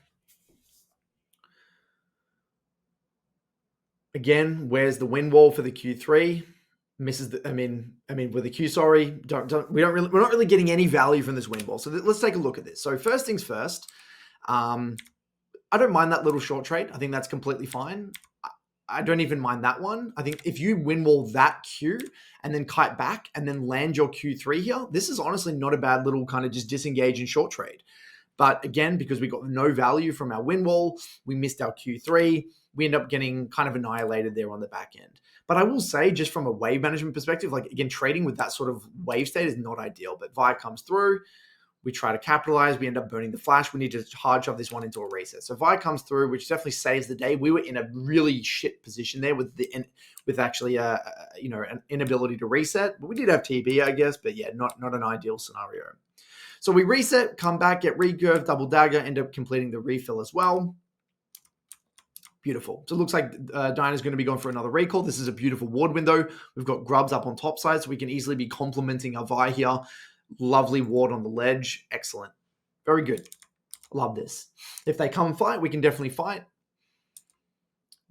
Again, where's the win wall for the Q3? Misses the, I mean, with the Q, sorry, we're not really getting any value from this win wall. So let's take a look at this. So first things first, I don't mind that little short trade. I think that's completely fine. I don't even mind that one. I think if you win wall that Q and then kite back and then land your Q3 here, this is honestly not a bad little kind of just disengage and short trade. But again, because we got no value from our win wall, we missed our Q3. We end up getting kind of annihilated there on the back end. But I will say, just from a wave management perspective, like again, trading with that sort of wave state is not ideal. But Vi comes through. We try to capitalize. We end up burning the flash. We need to hard shove this one into a reset. So Vi comes through, which definitely saves the day. We were in a really shit position there with actually an inability to reset. But we did have TB, I guess. But yeah, not an ideal scenario. So we reset, come back, get recurve, double dagger, end up completing the refill as well. Beautiful. So it looks like Dinah's going to be going for another recall. This is a beautiful ward window. We've got grubs up on top side, so we can easily be complementing our Vi here. Lovely ward on the ledge. Excellent. Very good. Love this. If they come and fight, we can definitely fight.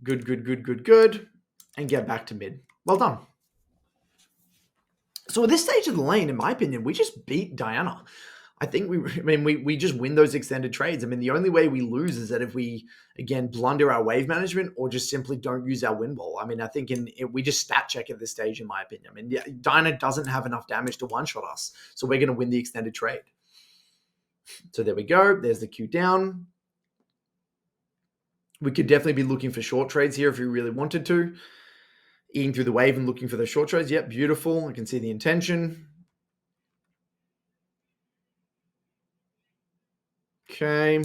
Good. And get back to mid. Well done. So at this stage of the lane, in my opinion, we just beat Diana. I think we just win those extended trades. I mean, the only way we lose is that if we, again, blunder our wave management or just simply don't use our win wall. I mean, I think we just stat check at this stage, in my opinion. I mean, Diana doesn't have enough damage to one-shot us, so we're going to win the extended trade. So there we go. There's the Q down. We could definitely be looking for short trades here if we really wanted to. Eating through the wave and looking for those short trades. Yep, beautiful. I can see the intention. Okay.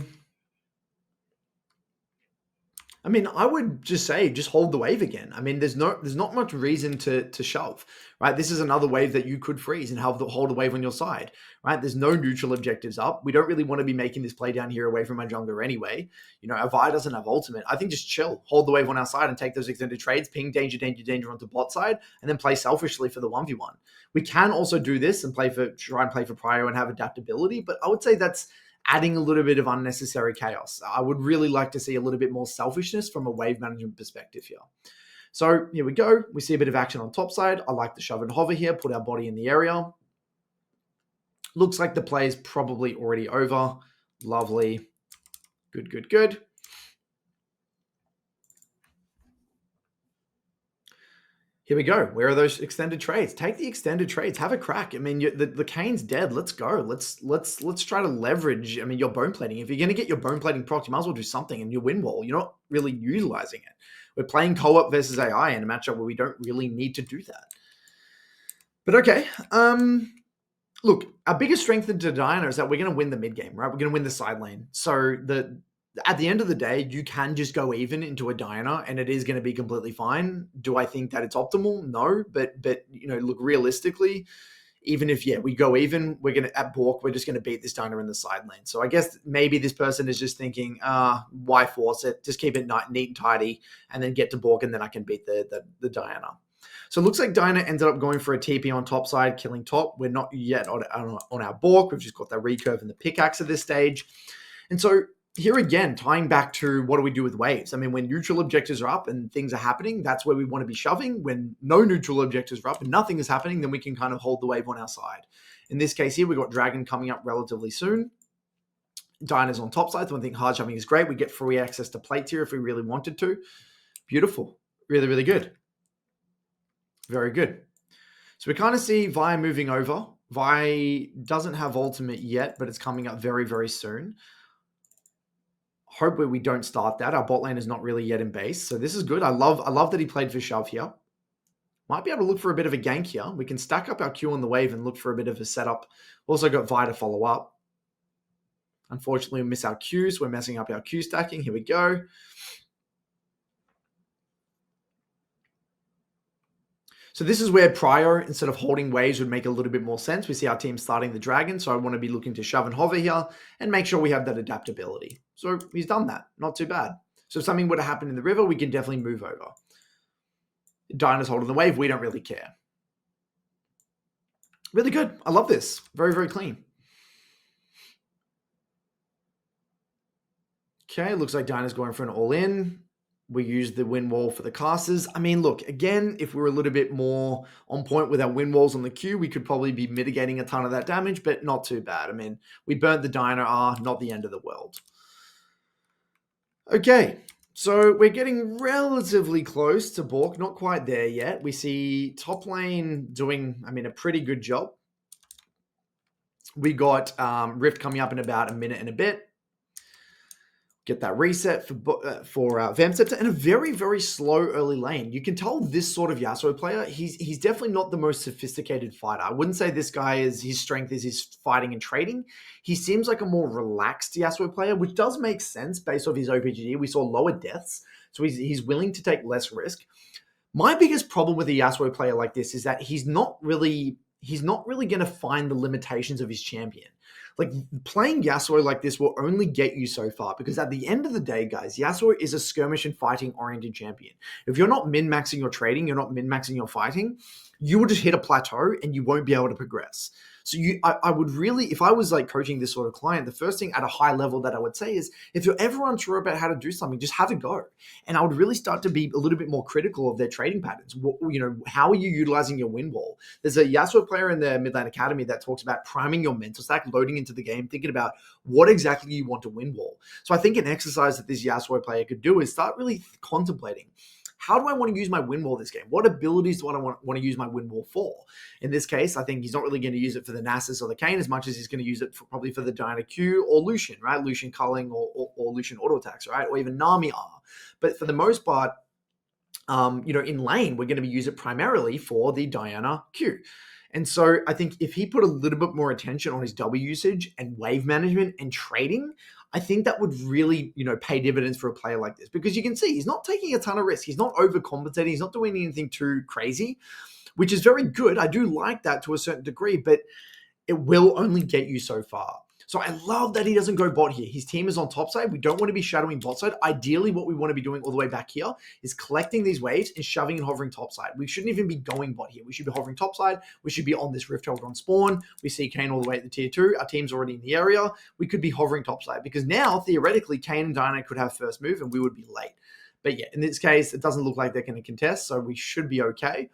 I mean, I would just say, just hold the wave again. I mean, there's not much reason to shove, right? This is another wave that you could freeze and hold the wave on your side, right? There's no neutral objectives up. We don't really want to be making this play down here away from our jungler anyway. Our Vi doesn't have ultimate. I think just chill, hold the wave on our side and take those extended trades, ping danger onto bot side, and then play selfishly for the 1v1. We can also do this and try and play for prio and have adaptability, but I would say that's adding a little bit of unnecessary chaos. I would really like to see a little bit more selfishness from a wave management perspective here. So here we go. We see a bit of action on top side. I like the shove and hover here, put our body in the area. Looks like the play is probably already over. Lovely. Good. Here we go. Where are those extended trades? Take the extended trades. Have a crack. I mean, the Kane's dead. Let's go. Let's try to leverage. I mean, your bone plating. If you're going to get your bone plating proc, you might as well do something in your win wall. You're not really utilizing it. We're playing co-op versus AI in a matchup where we don't really need to do that. But okay. Look, our biggest strength in Diana is that we're going to win the mid game, right? We're going to win the side lane. So at the end of the day, you can just go even into a Diana and it is going to be completely fine. Do I think that it's optimal? No, but look, realistically, even if, we go even, at Bork, we're just going to beat this Diana in the side lane. So I guess maybe this person is just thinking, why force it? Just keep it neat and tidy and then get to Bork and then I can beat the Diana. So it looks like Diana ended up going for a TP on top side, killing top. We're not yet on our Bork. We've just got that recurve and the pickaxe at this stage. And so here again, tying back to what do we do with waves? I mean, when neutral objectives are up and things are happening, that's where we want to be shoving. When no neutral objectives are up and nothing is happening, then we can kind of hold the wave on our side. In this case here, we've got Dragon coming up relatively soon. Diana's on top side, so I think hard shoving is great. We get free access to plates here if we really wanted to. Beautiful. Really, really good. Very good. So we kind of see Vi moving over. Vi doesn't have ultimate yet, but it's coming up very, very soon. Hopefully we don't start that. Our bot lane is not really yet in base. So this is good. I love that he played for shove here. Might be able to look for a bit of a gank here. We can stack up our Q on the wave and look for a bit of a setup. Also got Vi to follow up. Unfortunately, we miss our Qs. We're messing up our Q stacking. Here we go. So this is where Prio, instead of holding waves, would make a little bit more sense. We see our team starting the dragon, so I want to be looking to shove and hover here and make sure we have that adaptability. So he's done that. Not too bad. So if something were to happen in the river, we can definitely move over. Diana's holding the wave. We don't really care. Really good. I love this. Very, very clean. Okay, looks like Diana's going for an all-in. We use the wind wall for the casters. I mean, look, again, if we were a little bit more on point with our wind walls on the Q, we could probably be mitigating a ton of that damage, but not too bad. I mean, we burnt the Diana R, not the end of the world. Okay, so we're getting relatively close to Bork, not quite there yet. We see top lane doing, a pretty good job. We got Rift coming up in about a minute and a bit. Get that reset for Vamscepter, and a very, very slow early lane. You can tell this sort of Yasuo player, he's definitely not the most sophisticated fighter. I wouldn't say this guy his strength is his fighting and trading. He seems like a more relaxed Yasuo player, which does make sense based off his OPGG. We saw lower deaths, so he's willing to take less risk. My biggest problem with a Yasuo player like this is that he's not really going to find the limitations of his champion. Like, playing Yasuo like this will only get you so far, because at the end of the day, guys, Yasuo is a skirmish and fighting oriented champion. If you're not min-maxing your trading, you're not min-maxing your fighting, you will just hit a plateau and you won't be able to progress. So I would really, if I was like coaching this sort of client, the first thing at a high level that I would say is, if you're ever unsure about how to do something, just have a go. And I would really start to be a little bit more critical of their trading patterns. How are you utilizing your win wall? There's a Yasuo player in the Midland Academy that talks about priming your mental stack, loading into the game, thinking about what exactly you want to win wall. So I think an exercise that this Yasuo player could do is start really contemplating, how do I want to use my win wall this game? What abilities do I want to use my win wall for? In this case, I think he's not really going to use it for the Nasus or the Kayn as much as he's going to use it probably for the Diana Q or Lucian, right? Lucian culling or Lucian auto attacks, right? Or even Nami R. But for the most part, in lane, we're going to be using it primarily for the Diana Q. And so I think if he put a little bit more attention on his W usage and wave management and trading, I think that would really, pay dividends for a player like this, because you can see he's not taking a ton of risk. He's not overcompensating. He's not doing anything too crazy, which is very good. I do like that to a certain degree, but it will only get you so far. So I love that he doesn't go bot here. His team is on top side. We don't want to be shadowing bot side. Ideally, what we want to be doing all the way back here is collecting these waves and shoving and hovering top side. We shouldn't even be going bot here. We should be hovering top side. We should be on this Rift Hold on spawn. We see Kayn all the way at the tier 2. Our team's already in the area. We could be hovering top side, because now, theoretically, Kayn and Diana could have first move and we would be late. But yeah, in this case, it doesn't look like they're going to contest, so we should be okay.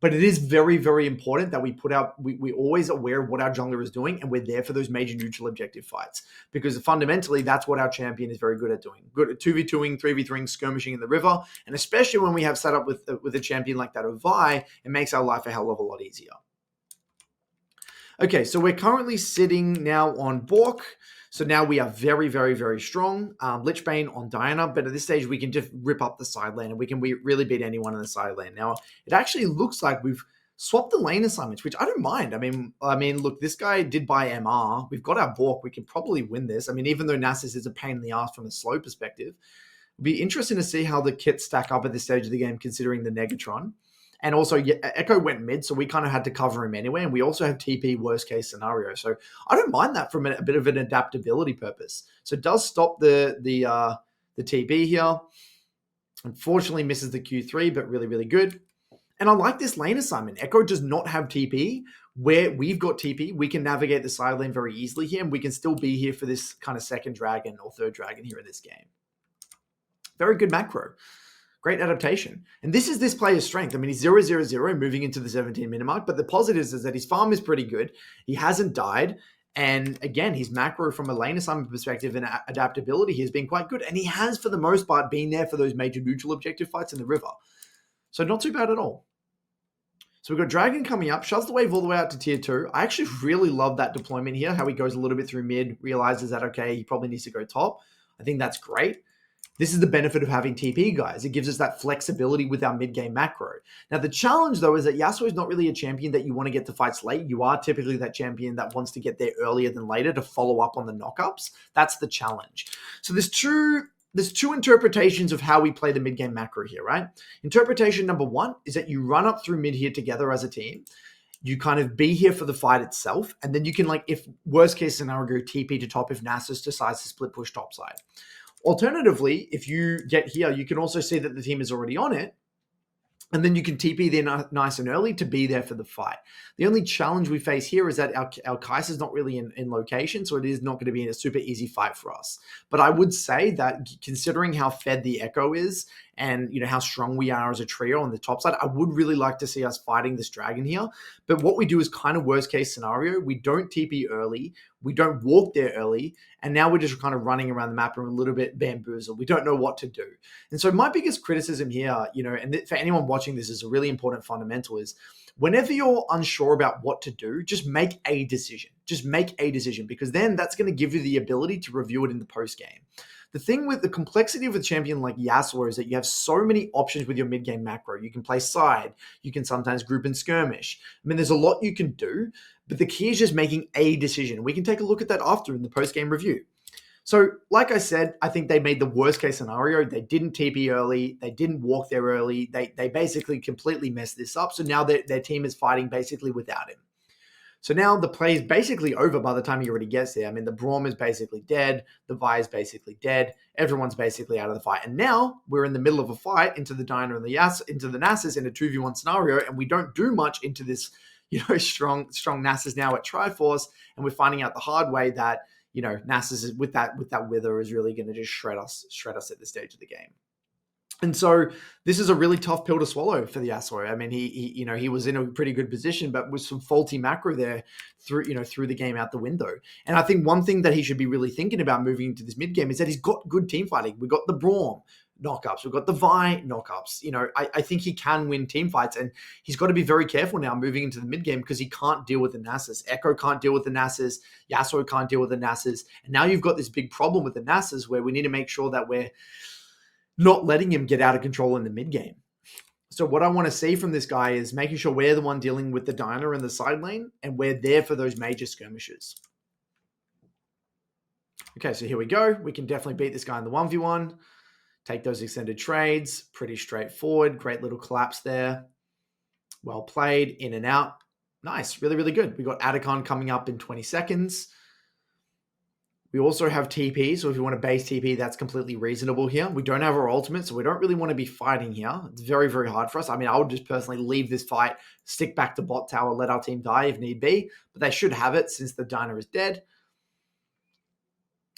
But it is very, very important that we're always aware of what our jungler is doing, and we're there for those major neutral objective fights, because fundamentally that's what our champion is very good at doing. Good at 2v2ing, 3v3ing, skirmishing in the river, and especially when we have set up with a champion like that of Vi, it makes our life a hell of a lot easier. Okay, so we're currently sitting now on Bork. So now we are very, very, very strong. Lichbane on Diana, but at this stage we can just rip up the side lane and we can really beat anyone in the side lane. Now, it actually looks like we've swapped the lane assignments, which I don't mind. I mean, look, this guy did buy MR. We've got our Bork. We can probably win this. I mean, even though Nasus is a pain in the ass from a slow perspective, it'd be interesting to see how the kits stack up at this stage of the game, considering the Negatron. And also, Echo went mid, so we kind of had to cover him anyway. And we also have TP worst case scenario. So I don't mind that from a bit of an adaptability purpose. So it does stop the TP here. Unfortunately, misses the Q3, but really, really good. And I like this lane assignment. Echo does not have TP. Where we've got TP, we can navigate the side lane very easily here, and we can still be here for this kind of second dragon or third dragon here in this game. Very good macro. Great adaptation. And this is this player's strength. I mean, he's 0-0-0 moving into the 17-minute mark, but the positives is that his farm is pretty good. He hasn't died. And again, his macro from a lane assignment perspective and adaptability has been quite good. And he has, for the most part, been there for those major neutral objective fights in the river. So not too bad at all. So we've got Dragon coming up, shoves the wave all the way out to tier 2. I actually really love that deployment here, how he goes a little bit through mid, realizes that, okay, he probably needs to go top. I think that's great. This is the benefit of having TP, guys. It gives us that flexibility with our mid-game macro. Now, the challenge, though, is that Yasuo is not really a champion that you want to get to fights late. You are typically that champion that wants to get there earlier than later to follow up on the knockups. That's the challenge. So there's two interpretations of how we play the mid-game macro here, right? Interpretation number one is that you run up through mid here together as a team. You kind of be here for the fight itself, and then you can, like, if worst case scenario, go TP to top if Nasus decides to split push top side. Alternatively, if you get here, you can also see that the team is already on it, and then you can TP there nice and early to be there for the fight. The only challenge we face here is that our Kai'Sa is not really in location, so it is not going to be a super easy fight for us. But I would say that considering how fed the Echo is and how strong we are as a trio on the top side, I would really like to see us fighting this dragon here. But what we do is kind of worst case scenario. We don't TP early. We don't walk there early. And now we're just kind of running around the map and a little bit bamboozled. We don't know what to do. And so my biggest criticism here, and for anyone watching this is a really important fundamental, is whenever you're unsure about what to do, just make a decision. Just make a decision, because then that's going to give you the ability to review it in the post game. The thing with the complexity of a champion like Yasuo is that you have so many options with your mid-game macro. You can play side. You can sometimes group and skirmish. I mean, there's a lot you can do, but the key is just making a decision. We can take a look at that after in the post-game review. So, like I said, I think they made the worst case scenario. They didn't TP early. They didn't walk there early. They basically completely messed this up. So now their team is fighting basically without him. So now the play is basically over by the time he already gets there. I mean, the Braum is basically dead. The Vi is basically dead. Everyone's basically out of the fight. And now we're in the middle of a fight into the Diner and into the Nasus in a 2v1 scenario, and we don't do much into this, strong Nasus now at Triforce, and we're finding out the hard way that, Nasus is with that Wither is really going to just shred us at this stage of the game. And so this is a really tough pill to swallow for the Yasuo. I mean, he was in a pretty good position, but with some faulty macro there through the game out the window. And I think one thing that he should be really thinking about moving into this mid game is that he's got good team fighting. We've got the Braum knockups. We've got the Vi knockups. I think he can win team fights, and he's got to be very careful now moving into the mid game because he can't deal with the Nasus. Echo can't deal with the Nasus. Yasuo can't deal with the Nasus. And now you've got this big problem with the Nasus where we need to make sure that we're not letting him get out of control in the mid game. So what I want to see from this guy is making sure we're the one dealing with the Diner in the side lane, and we're there for those major skirmishes. Okay, so here we go. We can definitely beat this guy in the 1v1. Take those extended trades. Pretty straightforward. Great little collapse there. Well played. In and out. Nice. Really, really good. We got Adacon coming up in 20 seconds. We also have TP, so if you want to base TP, that's completely reasonable here. We don't have our ultimate, so we don't really want to be fighting here. It's very, very hard for us. I mean, I would just personally leave this fight, stick back to bot tower, let our team die if need be, but they should have it since the Diner is dead.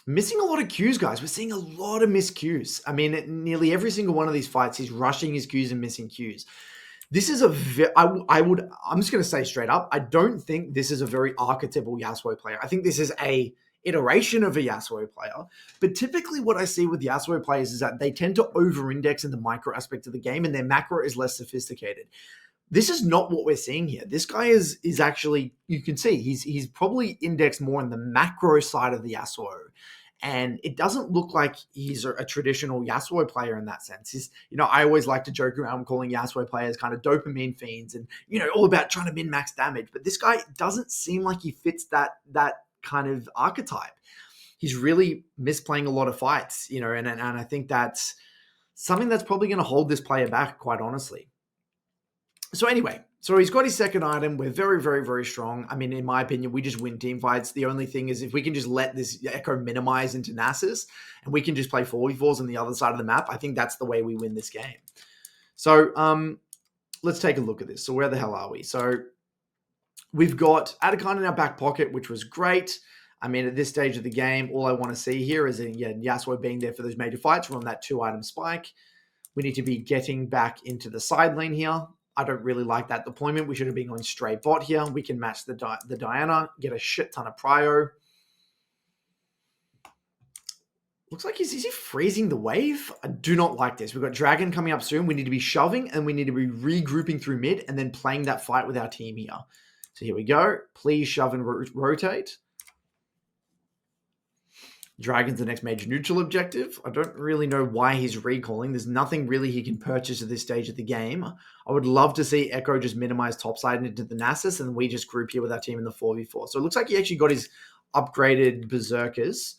Missing a lot of Qs, guys. We're seeing a lot of missed Qs. I mean, nearly every single one of these fights, he's rushing his Qs and missing Qs. This is I'm just going to say straight up, I don't think this is a very archetypal Yasuo player. I think this is a iteration of a Yasuo player. But typically what I see with Yasuo players is that they tend to over-index in the micro aspect of the game, and their macro is less sophisticated. This is not what we're seeing here. This guy is actually, you can see, he's probably indexed more in the macro side of the Yasuo. And it doesn't look like he's a traditional Yasuo player in that sense. I always like to joke around calling Yasuo players kind of dopamine fiends and, all about trying to min-max damage. But this guy doesn't seem like he fits that kind of archetype. He's really misplaying a lot of fights, and I think that's something that's probably going to hold this player back, quite honestly. So anyway, so he's got his second item. We're very, very, very strong. I mean, in my opinion, we just win team fights. The only thing is if we can just let this Echo minimize into Nasus and we can just play 4v4s on the other side of the map, I think that's the way we win this game. So let's take a look at this. So where the hell are we? So we've got Adacon in our back pocket, which was great. I mean, at this stage of the game, all I want to see here is Yasuo being there for those major fights. We're on that 2-item spike. We need to be getting back into the side lane here. I don't really like that deployment. We should have been going straight bot here. We can match the Diana, get a shit ton of prio. Looks like is he freezing the wave? I do not like this. We've got Dragon coming up soon. We need to be shoving and we need to be regrouping through mid and then playing that fight with our team here. So here we go. Please shove and rotate. Dragon's the next major neutral objective. I don't really know why he's recalling. There's nothing really he can purchase at this stage of the game. I would love to see Echo just minimize topside into the Nasus and we just group here with our team in the 4v4. So it looks like he actually got his upgraded Berserkers.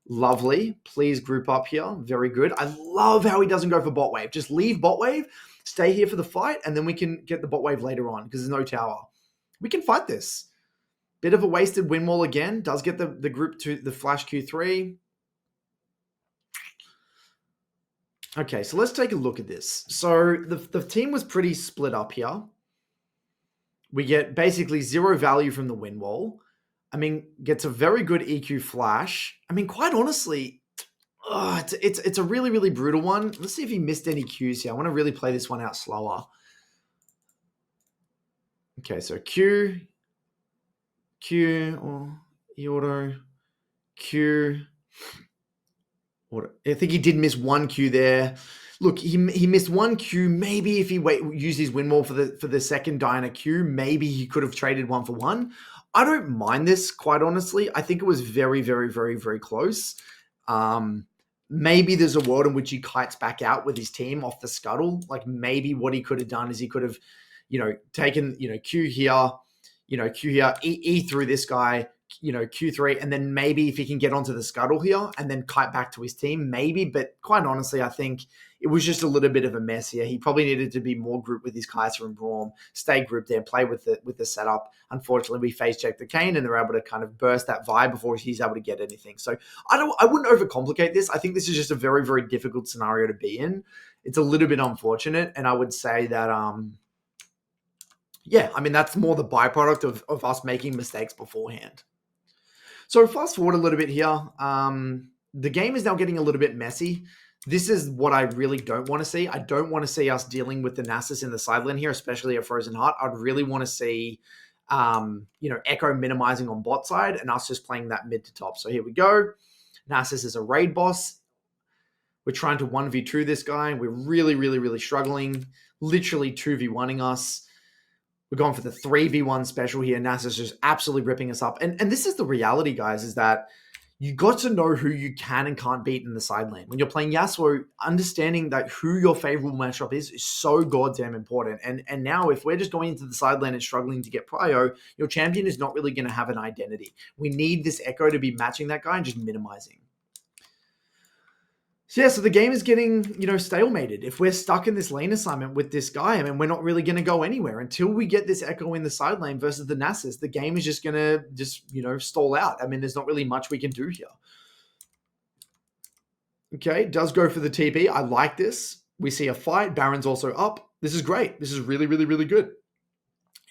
Lovely. Please group up here. Very good. I love how he doesn't go for bot wave. Just leave bot wave, stay here for the fight, and then we can get the bot wave later on because there's no tower. We can fight this. Bit of a wasted win wall again. Does get the group to the flash Q3. Okay, so let's take a look at this. So the team was pretty split up here. We get basically 0 value from the win wall. I mean, gets a very good EQ flash. I mean, quite honestly, it's a really, really brutal one. Let's see if he missed any Qs here. I want to really play this one out slower. Okay, so Q, or E-auto, Q, auto. I think he did miss one Q there. Look, he missed one Q. Maybe if he used his win wall for the second Diana Q, maybe he could have traded 1 for 1. I don't mind this, quite honestly. I think it was very, very, very, very close. Maybe there's a world in which he kites back out with his team off the scuttle. Like maybe what he could have done is he could have, taken, Q here, Q here, E through this guy, Q3, and then maybe if he can get onto the scuttle here and then kite back to his team, maybe. But quite honestly, I think it was just a little bit of a mess here. He probably needed to be more grouped with his Kaiser and Braum, stay grouped there, play with the setup. Unfortunately, we face checked the Kane and they're able to kind of burst that vibe before he's able to get anything. So I wouldn't overcomplicate this. I think this is just a very, very difficult scenario to be in. It's a little bit unfortunate, and I would say that that's more the byproduct of us making mistakes beforehand. So fast forward a little bit here. The game is now getting a little bit messy. This is what I really don't want to see. I don't want to see us dealing with the Nasus in the side lane here, especially at Frozen Heart. I'd really want to see, Echo minimizing on bot side and us just playing that mid to top. So here we go. Nasus is a raid boss. We're trying to 1v2 this guy. We're really, really, really struggling. Literally 2v1ing us. We're going for the 3v1 special here. Nasus just absolutely ripping us up. And this is the reality, guys, is that you got to know who you can and can't beat in the side lane. When you're playing Yasuo, understanding that who your favorable matchup is so goddamn important. And now if we're just going into the side lane and struggling to get prio, your champion is not really going to have an identity. We need this Echo to be matching that guy and just minimizing. So the game is getting, stalemated. If we're stuck in this lane assignment with this guy, I mean, we're not really going to go anywhere until we get this Echo in the side lane versus the Nasus. The game is just going to stall out. I mean, there's not really much we can do here. Okay, does go for the TP. I like this. We see a fight. Baron's also up. This is great. This is really, really, really good.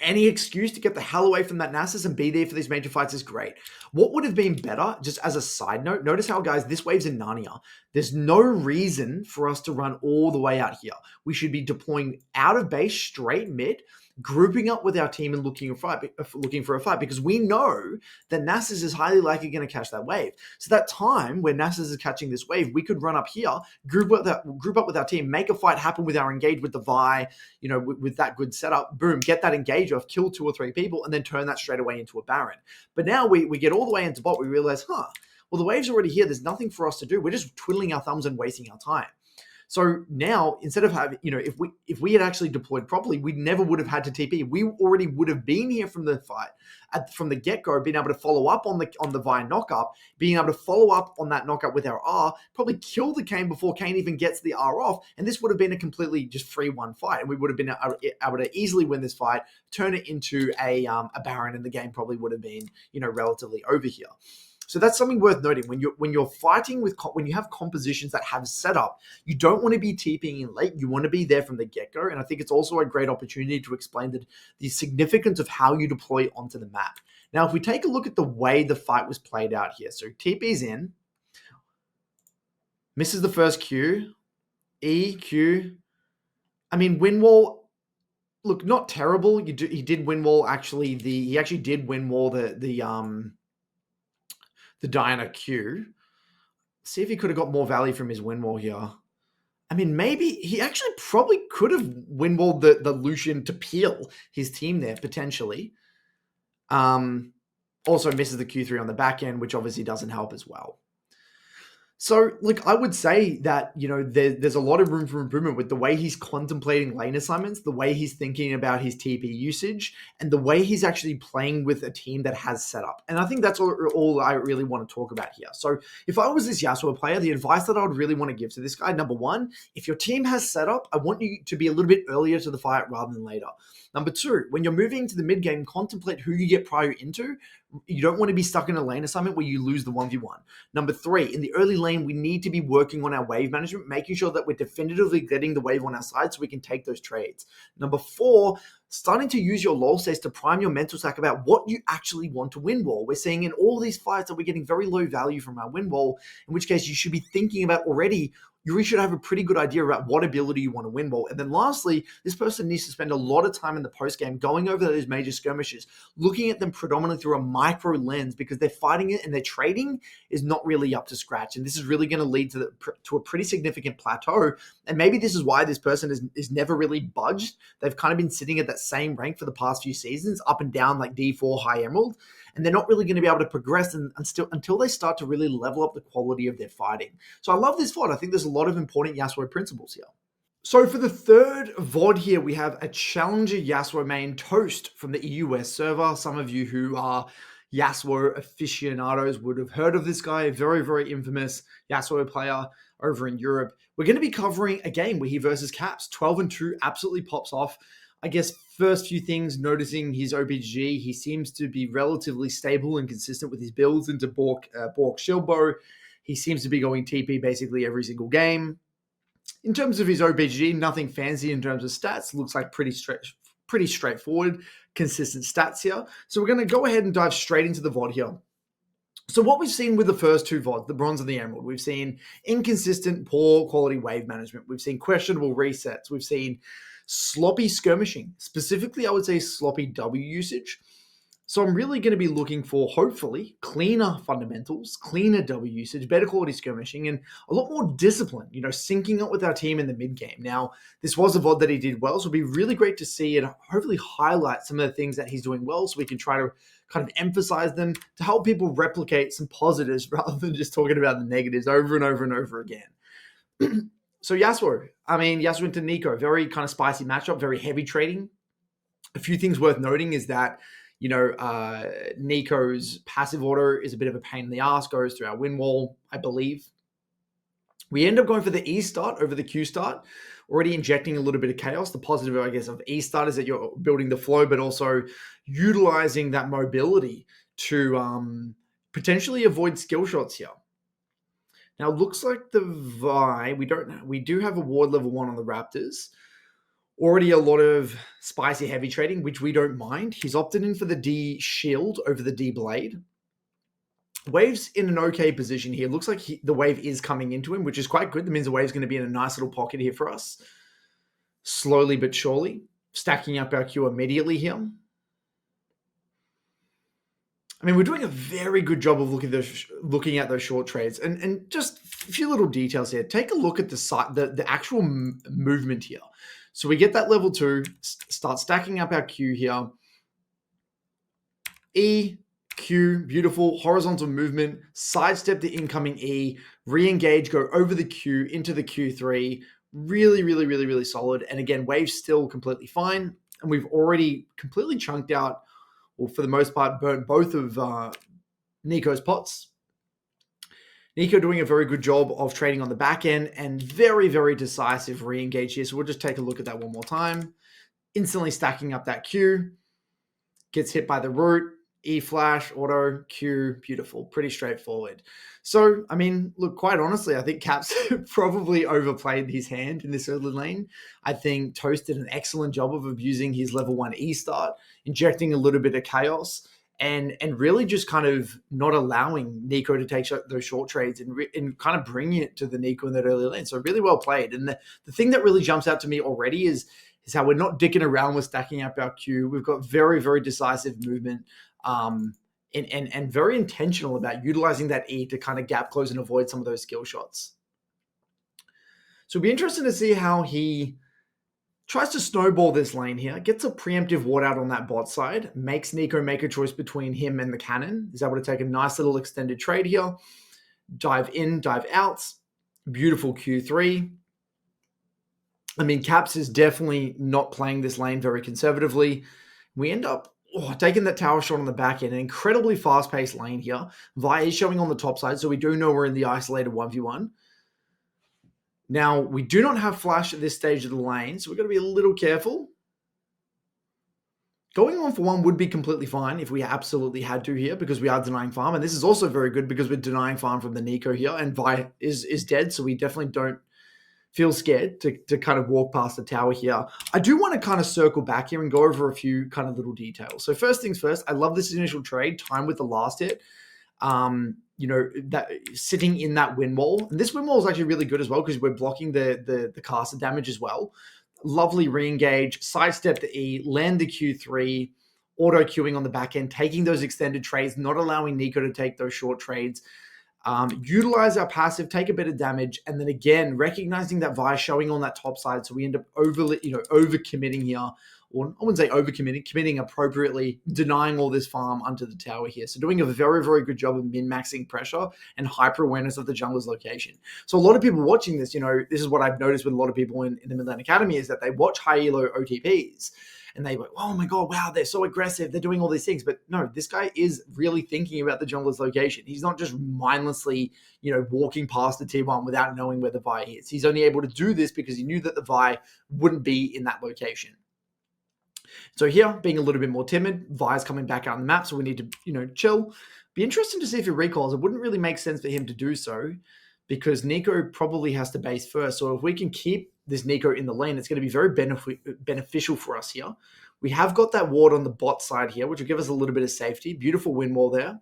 Any excuse to get the hell away from that Nasus and be there for these major fights is great. What would have been better, just as a side note, notice how, guys, this wave's in Narnia. There's no reason for us to run all the way out here. We should be deploying out of base, straight mid, grouping up with our team and looking for a fight because we know that Nasus is highly likely going to catch that wave. So that time where Nasus is catching this wave, we could run up here, group up with our team, make a fight happen with our engage with the Vi, with that good setup, boom, get that engage off, kill 2 or 3 people, and then turn that straight away into a Baron. But now we get all the way into bot, we realize, well, the wave's already here. There's nothing for us to do. We're just twiddling our thumbs and wasting our time. So now, instead of having, if we had actually deployed properly, we never would have had to TP. We already would have been here from the fight, from the get-go, being able to follow up on the Vi knockup, being able to follow up on that knockup with our R, probably kill the Kane before Kane even gets the R off, and this would have been a completely just 3-1 fight, and we would have been able to easily win this fight, turn it into a Baron, and the game probably would have been, relatively over here. So that's something worth noting. When you're fighting when you have compositions that have setup, you don't want to be TPing in late. You want to be there from the get-go. And I think it's also a great opportunity to explain the significance of how you deploy onto the map. Now, if we take a look at the way the fight was played out here. So TP's in, misses the first Q, E, Q. I mean, win wall, look, not terrible. He did win wall actually. He actually did win wall the Diana Q. See if he could have got more value from his win wall here. I mean, maybe he actually probably could have win walled the Lucian to peel his team there, potentially. Also misses the Q3 on the back end, which obviously doesn't help as well. So, look, I would say that, there's a lot of room for improvement with the way he's contemplating lane assignments, the way he's thinking about his TP usage, and the way he's actually playing with a team that has set up. And I think that's all I really want to talk about here. So, if I was this Yasuo player, the advice that I would really want to give to this guy, number one, if your team has set up, I want you to be a little bit earlier to the fight rather than later. Number two, when you're moving to the mid game, contemplate who you get prior into. You don't want to be stuck in a lane assignment where you lose the 1v1. Number three, in the early lane, we need to be working on our wave management, making sure that we're definitively getting the wave on our side so we can take those trades. Number four, starting to use your lull states to prime your mental stack about what you actually want to win wall. We're seeing in all these fights that we're getting very low value from our win wall, in which case you should be thinking about already. You really should have a pretty good idea about what ability you want to win wall. And then lastly, this person needs to spend a lot of time in the post game going over those major skirmishes, looking at them predominantly through a micro lens, because they're fighting it and their trading is not really up to scratch. And this is really going to lead to a pretty significant plateau. And maybe this is why this person is never really budged. They've kind of been sitting at that same rank for the past few seasons, up and down like D4, high emerald. And they're not really going to be able to progress until they start to really level up the quality of their fighting. So I love this VOD. I think there's a lot of important Yasuo principles here. So for the third VOD here, we have a challenger Yasuo main Toast from the EUS server. Some of you who are Yasuo aficionados would have heard of this guy. Very, very infamous Yasuo player over in Europe. We're going to be covering a game where he versus Caps. 12-2 absolutely pops off. I guess first few things, noticing his OPGG, he seems to be relatively stable and consistent with his builds into Bork Shieldbow. He seems to be going TP basically every single game. In terms of his OPGG, nothing fancy in terms of stats. Looks like pretty straightforward, consistent stats here. So we're going to go ahead and dive straight into the VOD here. So what we've seen with the first two VODs, the Bronze and the Emerald, we've seen inconsistent, poor quality wave management. We've seen questionable resets. We've seen sloppy skirmishing. Specifically, I would say sloppy W usage. So I'm really going to be looking for, hopefully, cleaner fundamentals, cleaner W usage, better quality skirmishing, and a lot more discipline, syncing up with our team in the mid game. Now, this was a VOD that he did well, so it'll be really great to see and hopefully highlight some of the things that he's doing well so we can try to kind of emphasize them to help people replicate some positives rather than just talking about the negatives over and over and over again. So Yasuo into Nico, very kind of spicy matchup, very heavy trading. A few things worth noting is that, Nico's passive order is a bit of a pain in the ass, goes through our win wall, I believe. We end up going for the E start over the Q start, already injecting a little bit of chaos. The positive, I guess, of E start is that you're building the flow, but also utilizing that mobility to potentially avoid skill shots here. Now, it looks like the Vi, we do have a ward level 1 on the Raptors. Already a lot of spicy heavy trading, which we don't mind. He's opted in for the D shield over the D blade. Wave's in an okay position here. Looks like the wave is coming into him, which is quite good. That means the wave's going to be in a nice little pocket here for us. Slowly but surely. Stacking up our Q immediately here. I mean, we're doing a very good job of looking at those short trades. And just a few little details here. Take a look at the actual movement here. So we get that level 2, start stacking up our Q here. E, Q, beautiful, horizontal movement, sidestep the incoming E, re-engage, go over the Q, into the Q3. Really, really, really, really solid. And again, wave's still completely fine. And we've already completely chunked out, or for the most part, burnt both of Nico's pots. Nico doing a very good job of trading on the back end and very, very decisive re-engage here. So we'll just take a look at that one more time. Instantly stacking up that Q. Gets hit by the root. E flash, auto, Q, beautiful. Pretty straightforward. So, I mean, look, quite honestly, I think Caps probably overplayed his hand in this early lane. I think Toast did an excellent job of abusing his level 1 E start, injecting a little bit of chaos, and really just kind of not allowing Nico to take those short trades and kind of bringing it to the Nico in that early lane. So really well played. And the thing that really jumps out to me already is how we're not dicking around with stacking up our Q. We've got very, very decisive movement. and very intentional about utilizing that E to kind of gap close and avoid some of those skill shots. So it'll be interesting to see how he tries to snowball this lane here, gets a preemptive ward out on that bot side, makes Nico make a choice between him and the cannon. He's able to take a nice little extended trade here, dive in, dive out. Beautiful Q3. I mean, Caps is definitely not playing this lane very conservatively. We end up taking that tower shot on the back end, an incredibly fast-paced lane here. Vi is showing on the top side, so we do know we're in the isolated 1v1. Now, we do not have flash at this stage of the lane, so we've got to be a little careful. Going on for one would be completely fine if we absolutely had to here, because we are denying farm. And this is also very good because we're denying farm from the Nico here, and Vi is dead, so we definitely don't feel scared to kind of walk past the tower here. I do want to kind of circle back here and go over a few kind of little details. So first things first, I love this initial trade, time with the last hit. That sitting in that wind wall. And this wind wall is actually really good as well because we're blocking the caster damage as well. Lovely re-engage, sidestep the E, land the Q3, auto queuing on the back end, taking those extended trades, not allowing Nico to take those short trades. Utilize our passive, take a bit of damage, and then again, recognizing that Vi showing on that top side, so we end up over committing here, or I wouldn't say over committing appropriately, denying all this farm onto the tower here. So doing a very, very good job of min-maxing pressure and hyper awareness of the jungler's location. So a lot of people watching this, this is what I've noticed with a lot of people in the Midland Academy, is that they watch high elo OTPs. And they went, oh my God, wow, they're so aggressive. They're doing all these things. But no, this guy is really thinking about the jungler's location. He's not just mindlessly, walking past the T1 without knowing where the Vi is. He's only able to do this because he knew that the Vi wouldn't be in that location. So here, being a little bit more timid, Vi's coming back out on the map, so we need to, chill. Be interesting to see if he recalls. It wouldn't really make sense for him to do so because Nico probably has to base first. So if we can keep this Nico in the lane, it's going to be very beneficial for us here. We have got that ward on the bot side here, which will give us a little bit of safety. Beautiful wind wall there.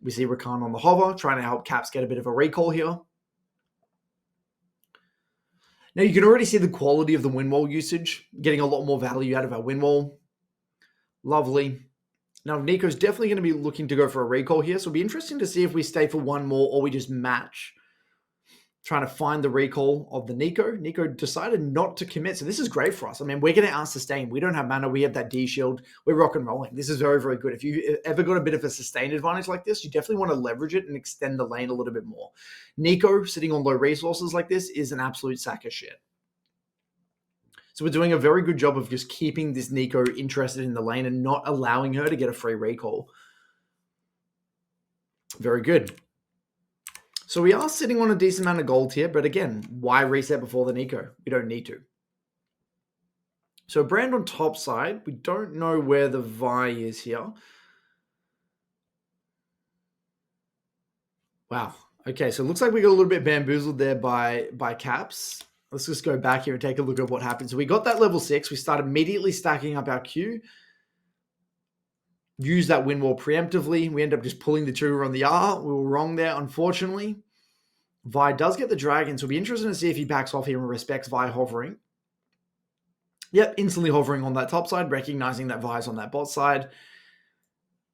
We see Rakan on the hover, trying to help Caps get a bit of a recall here. Now you can already see the quality of the wind wall usage, getting a lot more value out of our wind wall. Lovely. Now Nico's definitely going to be looking to go for a recall here, so it'll be interesting to see if we stay for one more or we just match. Trying to find the recall of the Nico. Nico decided not to commit, so this is great for us. I mean, we're going to out-sustain. We don't have mana. We have that D shield. We're rock and rolling. This is very, very good. If you ever got a bit of a sustained advantage like this, you definitely want to leverage it and extend the lane a little bit more. Nico, sitting on low resources like this, is an absolute sack of shit. So we're doing a very good job of just keeping this Nico interested in the lane and not allowing her to get a free recall. Very good. So we are sitting on a decent amount of gold here, but again, why reset before the Nico? We don't need to. So Brand on top side, we don't know where the Vi is here. Wow. Okay, so it looks like we got a little bit bamboozled there by Caps. Let's just go back here and take a look at what happened. So we got that level 6. We start immediately stacking up our Q. Use that wind wall preemptively. We end up just pulling the trigger on the R. We were wrong there, unfortunately. Vi does get the dragon, so it'll be interesting to see if he backs off here and respects Vi hovering. Yep, instantly hovering on that top side, recognizing that Vi's on that bot side.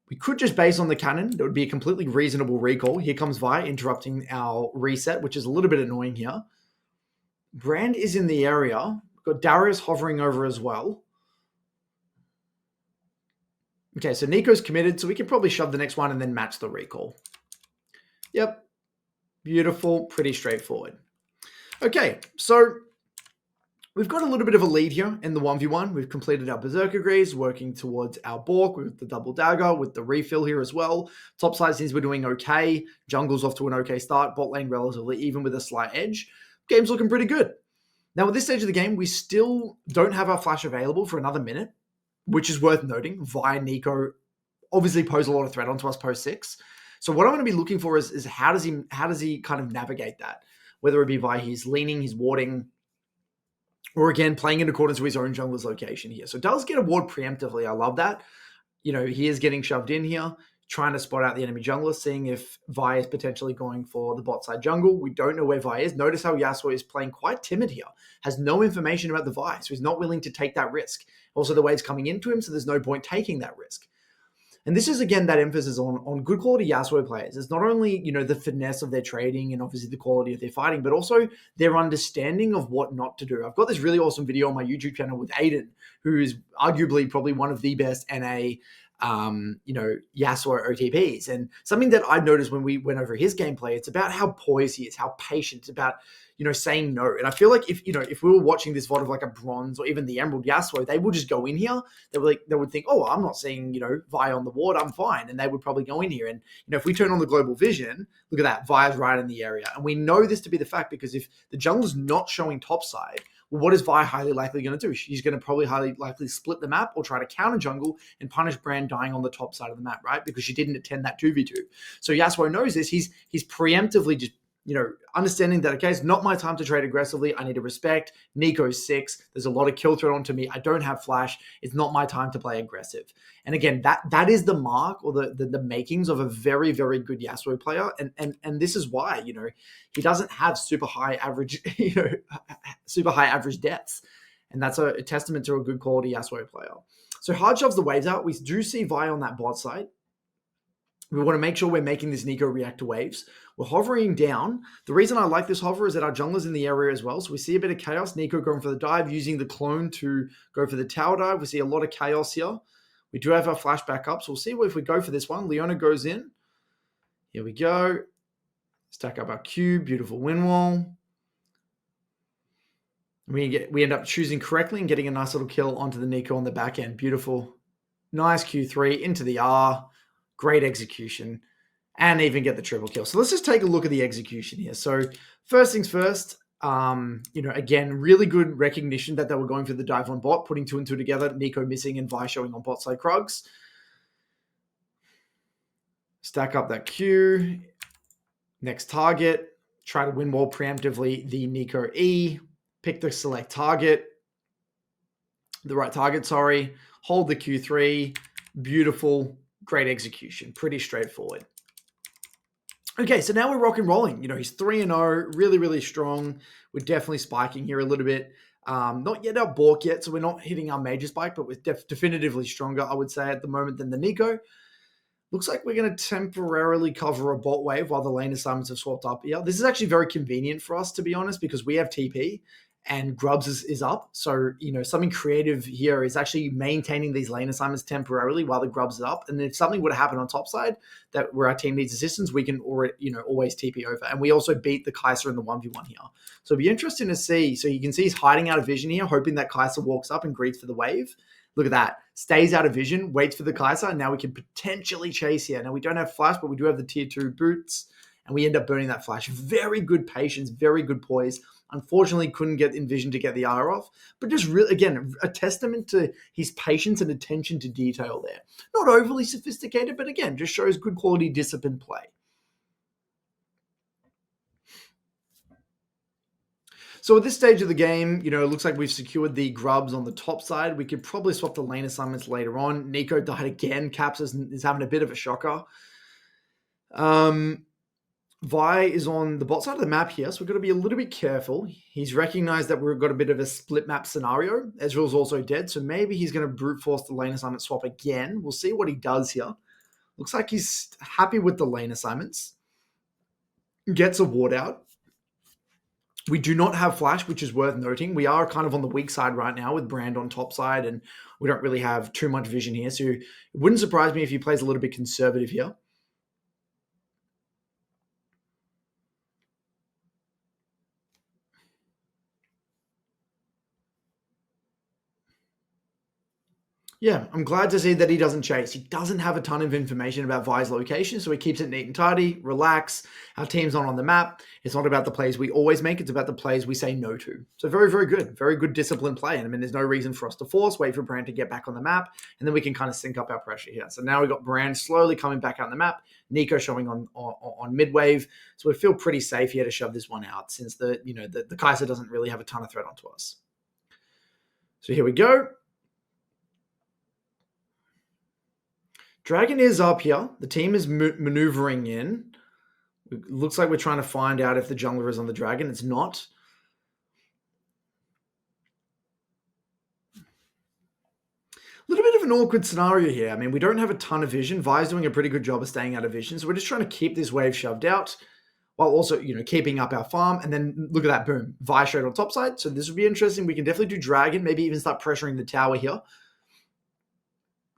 We could just base on the cannon. That would be a completely reasonable recall. Here comes Vi interrupting our reset, which is a little bit annoying here. Brand is in the area. We've got Darius hovering over as well. Okay, so Nico's committed, so we can probably shove the next one and then match the recall. Yep. Beautiful, pretty straightforward. Okay, so we've got a little bit of a lead here in the 1v1. We've completed our Berserker Greaves, working towards our Bork with the double dagger, with the refill here as well. Top side seems we're doing okay. Jungle's off to an okay start. Bot lane relatively even with a slight edge. Game's looking pretty good. Now, at this stage of the game, we still don't have our flash available for another minute, which is worth noting. Vi and Nico obviously pose a lot of threat onto us post 6. So what I'm going to be looking for is how does he kind of navigate that? Whether it be Vi, he's leaning, he's warding, or again, playing in accordance with his own jungler's location here. So does get a ward preemptively. I love that. He is getting shoved in here, trying to spot out the enemy jungler, seeing if Vi is potentially going for the bot side jungle. We don't know where Vi is. Notice how Yasuo is playing quite timid here. Has no information about the Vi, so he's not willing to take that risk. Also, the wave's coming into him, so there's no point taking that risk. And this is again that emphasis on good quality Yasuo players. It's not only the finesse of their trading and obviously the quality of their fighting, but also their understanding of what not to do. I've got this really awesome video on my YouTube channel with Aiden, who is arguably probably one of the best NA Yasuo OTPs. And something that I noticed when we went over his gameplay, it's about how poised he is, how patient, it's about saying no. And I feel like if we were watching this VOD of like a bronze or even the emerald Yasuo, they would just go in here. They would think, oh, I'm not seeing Vi on the ward, I'm fine, and they would probably go in here. And if we turn on the global vision, look at that, Vi's right in the area, and we know this to be the fact because if the jungle's not showing topside, well, what is Vi highly likely going to do? She's going to probably highly likely split the map or try to counter jungle and punish Brand dying on the top side of the map, right? Because she didn't attend that 2v2. So Yasuo knows this. He's preemptively just understanding that, okay, it's not my time to trade aggressively. I need to respect. Nico's 6. There's a lot of kill threat onto me. I don't have flash. It's not my time to play aggressive. And again, that is the mark or the makings of a very, very good Yasuo player. And this is why, he doesn't have super high average, super high average deaths. And that's a testament to a good quality Yasuo player. So hard shoves the waves out. We do see Vi on that bot side. We want to make sure we're making this Nico react to waves. We're hovering down. The reason I like this hover is that our jungler's in the area as well. So we see a bit of chaos. Nico going for the dive, using the clone to go for the tower dive. We see a lot of chaos here. We do have our flash back up. So we'll see if we go for this one. Leona goes in. Here we go. Stack up our Q. Beautiful wind wall. We end up choosing correctly and getting a nice little kill onto the Nico on the back end. Beautiful. Nice Q3 into the R. Great execution, and even get the triple kill. So let's just take a look at the execution here. So first things first, again, really good recognition that they were going for the dive on bot, putting 2 and 2 together, Nico missing and Vi showing on bot side Krugs. Stack up that Q. Next target, try to win wall preemptively the Nico E. Pick the select target, the right target, sorry. Hold the Q3. Beautiful. Great execution. Pretty straightforward. Okay, so now we're rock and rolling. He's 3-0, really, really strong. We're definitely spiking here a little bit. Not yet our Bork yet, so we're not hitting our major spike, but we're definitively stronger, I would say, at the moment than the Nico. Looks like we're going to temporarily cover a bot wave while the lane assignments have swapped up here. This is actually very convenient for us, to be honest, because we have TP and Grubs is up. So, something creative here is actually maintaining these lane assignments temporarily while the Grubs is up. And if something would happen on top side that where our team needs assistance, we can always TP over. And we also beat the Kai'Sa in the 1v1 here. So it'll be interesting to see. So you can see he's hiding out of vision here, hoping that Kai'Sa walks up and greets for the wave. Look at that. Stays out of vision, waits for the Kai'Sa, and now we can potentially chase here. Now we don't have flash, but we do have the tier 2 boots, and we end up burning that flash. Very good patience, very good poise. Unfortunately, couldn't get in vision to get the R off, but just really, again, a testament to his patience and attention to detail there. Not overly sophisticated, but again, just shows good quality disciplined play. So at this stage of the game, it looks like we've secured the Grubs on the top side. We could probably swap the lane assignments later on. Nico died again. Caps is having a bit of a shocker. Vi is on the bot side of the map here, so we've got to be a little bit careful. He's recognized that we've got a bit of a split map scenario. Ezreal's also dead, so maybe he's going to brute force the lane assignment swap again. We'll see what he does here. Looks like he's happy with the lane assignments. Gets a ward out. We do not have flash, which is worth noting. We are kind of on the weak side right now with Brand on top side, and we don't really have too much vision here. So it wouldn't surprise me if he plays a little bit conservative here. Yeah, I'm glad to see that he doesn't chase. He doesn't have a ton of information about Vi's location, so he keeps it neat and tidy, relax. Our team's not on the map. It's not about the plays we always make. It's about the plays we say no to. So very, very good. Very good disciplined play. And I mean, there's no reason for us to force, wait for Brand to get back on the map, and then we can kind of sync up our pressure here. So now we've got Brand slowly coming back out on the map, Nico showing on mid-wave. So we feel pretty safe here to shove this one out since the Kai'Sa doesn't really have a ton of threat onto us. So here we go. Dragon is up here. The team is maneuvering in. It looks like we're trying to find out if the jungler is on the dragon. It's not. little bit of an awkward scenario here. I mean, we don't have a ton of vision. Vi's doing a pretty good job of staying out of vision. So we're just trying to keep this wave shoved out while also, keeping up our farm. And then look at that, boom. Vi straight on top side. So this would be interesting. We can definitely do dragon, maybe even start pressuring the tower here.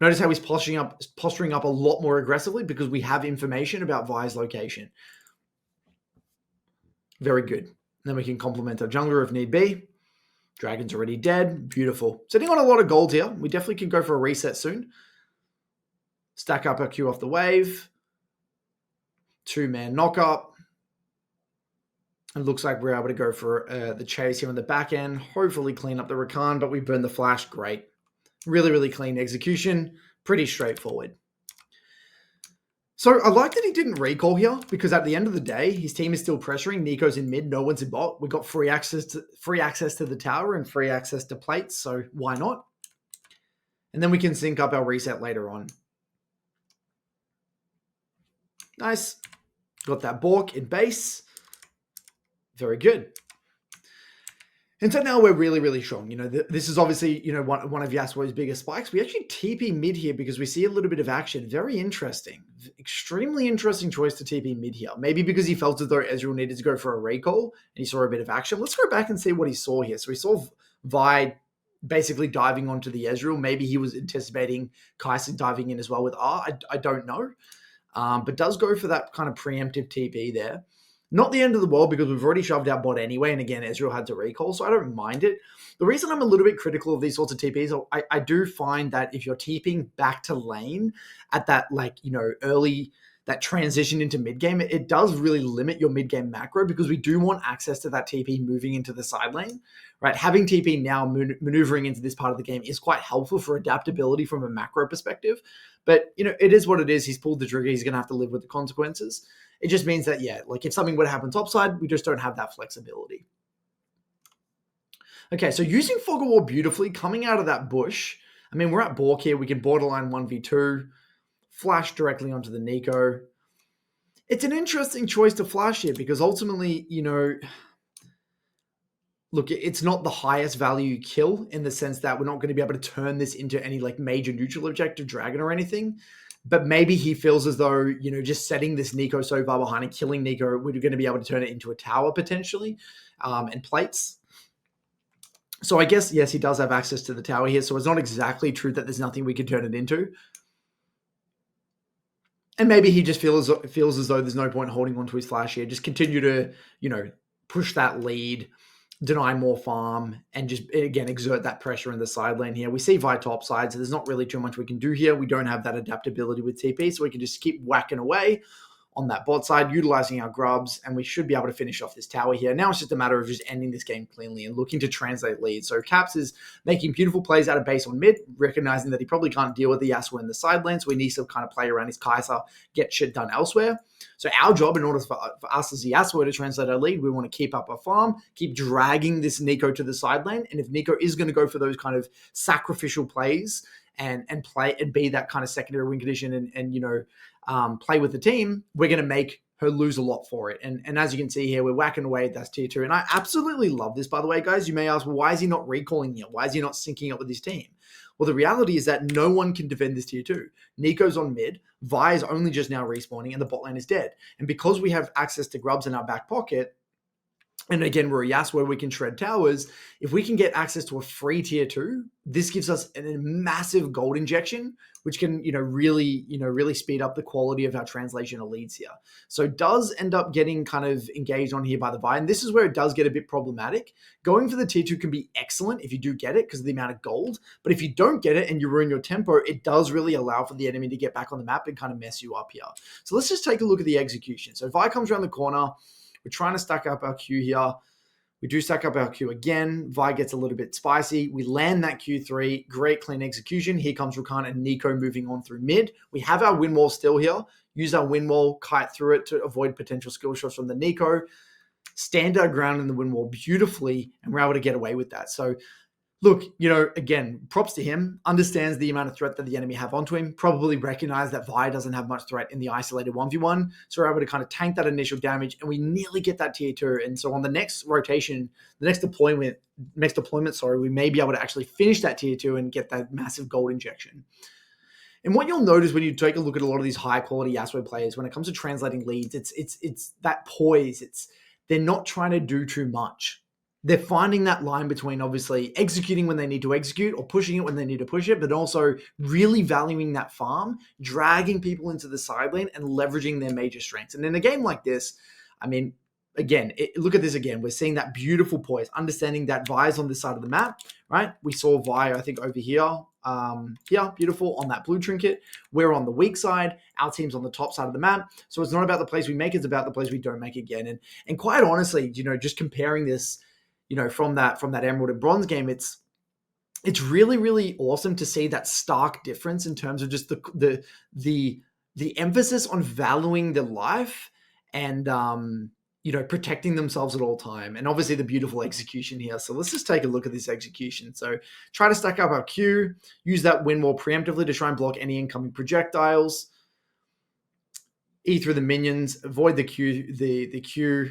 Notice how he's posturing up a lot more aggressively because we have information about Vi's location. Very good. Then we can complement our jungler if need be. Dragon's already dead. Beautiful. Sitting on a lot of gold here. We definitely can go for a reset soon. Stack up our Q off the wave. 2-man knock up. It looks like we're able to go for the chase here on the back end. Hopefully clean up the Rakan, but we burn the flash. Great. Really, really clean execution. Pretty straightforward. So I like that he didn't recall here because at the end of the day, his team is still pressuring. Nico's in mid, no one's in bot. We got free access to the tower and free access to plates, so why not? And then we can sync up our reset later on. Nice. Got that Bork in base. Very good. And so now we're really, really strong. This is obviously, one of Yasuo's biggest spikes. We actually TP mid here because we see a little bit of action. Very interesting. Extremely interesting choice to TP mid here. Maybe because he felt as though Ezreal needed to go for a recall and he saw a bit of action. Let's go back and see what he saw here. So we saw Vi basically diving onto the Ezreal. Maybe he was anticipating Kai'Sa diving in as well with R. I don't know. But does go for that kind of preemptive TP there. Not the end of the world because we've already shoved out bot anyway, and again, Ezreal had to recall, so I don't mind it. The reason I'm a little bit critical of these sorts of TPs, I do find that if you're TPing back to lane at that, early, that transition into mid-game, it does really limit your mid-game macro because we do want access to that TP moving into the side lane, right? Having TP now maneuvering into this part of the game is quite helpful for adaptability from a macro perspective, but, it is what it is. He's pulled the trigger. He's going to have to live with the consequences. It just means that, if something were to happen topside, we just don't have that flexibility. Okay, so using Fog of War beautifully, coming out of that bush. I mean, we're at Bork here. We can borderline 1v2, flash directly onto the Nico. It's an interesting choice to flash here because ultimately, look, it's not the highest value kill in the sense that we're not going to be able to turn this into any major neutral objective dragon or anything. But maybe he feels as though, just setting this Nico so far behind and killing Nico, we're going to be able to turn it into a tower potentially and plates. So I guess, yes, he does have access to the tower here. So it's not exactly true that there's nothing we can turn it into. And maybe he just feels as though there's no point holding on to his flash here. Just continue to, push that lead, deny more farm, and just, again, exert that pressure in the side lane here. We see Vi top side, so there's not really too much we can do here. We don't have that adaptability with TP, so we can just keep whacking away on that bot side, utilizing our grubs, and we should be able to finish off this tower here. Now it's just a matter of just ending this game cleanly and looking to translate leads. So Caps is making beautiful plays out of base on mid, recognizing that he probably can't deal with the Yasuo in the side lane, so he needs to kind of play around his Kai'Sa, get shit done elsewhere. So our job, in order for us as the Yasuo to translate our lead, we want to keep up our farm, keep dragging this Nico to the side lane, and if Nico is going to go for those kind of sacrificial plays and play and be that kind of secondary win condition and play with the team, we're going to make her lose a lot for it. And as you can see here, we're whacking away. That's tier 2. And I absolutely love this, by the way, guys. You may ask, well, why is he not recalling here? Why is he not syncing up with his team? Well, the reality is that no one can defend this tier 2. Nico's on mid. Vi is only just now respawning, and the bot lane is dead. And because we have access to grubs in our back pocket, and again, we're a Yasuo, we can shred towers. If we can get access to a free tier 2, this gives us a massive gold injection, which can, really speed up the quality of our translation of leads here. So it does end up getting kind of engaged on here by the Vi, and this is where it does get a bit problematic. Going for the tier 2 can be excellent if you do get it because of the amount of gold, but if you don't get it and you ruin your tempo, it does really allow for the enemy to get back on the map and kind of mess you up here. So let's just take a look at the execution. So Vi comes around the corner. We're trying to stack up our Q here. We do stack up our Q again. Vi gets a little bit spicy. We land that Q3. Great clean execution. Here comes Rakan and Nico moving on through mid. We have our win wall still here. Use our win wall, kite through it to avoid potential skill shots from the Nico. Stand our ground in the win wall beautifully, and we're able to get away with that. So Look, again, props to him. Understands the amount of threat that the enemy have onto him. Probably recognize that Vi doesn't have much threat in the isolated 1v1. So we're able to kind of tank that initial damage, and we nearly get that tier 2. And so on the next rotation, the next deployment, we may be able to actually finish that tier 2 and get that massive gold injection. And what you'll notice when you take a look at a lot of these high quality Yasuo players, when it comes to translating leads, it's that poise. They're not trying to do too much. They're finding that line between obviously executing when they need to execute or pushing it when they need to push it, but also really valuing that farm, dragging people into the side lane and leveraging their major strengths. And in a game like this, I mean, again, look at this again. We're seeing that beautiful poise, understanding that Vi's on this side of the map, right? We saw Vi, I think, over here. Here, beautiful, on that blue trinket. We're on the weak side. Our team's on the top side of the map. So it's not about the plays we make, it's about the plays we don't make again. And quite honestly, just comparing this, from that Emerald and Bronze game, it's really, really awesome to see that stark difference in terms of just the emphasis on valuing the life and protecting themselves at all time. And obviously the beautiful execution here. So let's just take a look at this execution. So try to stack up our Q, use that wind wall preemptively to try and block any incoming projectiles. E through the minions, avoid the Q, the Q.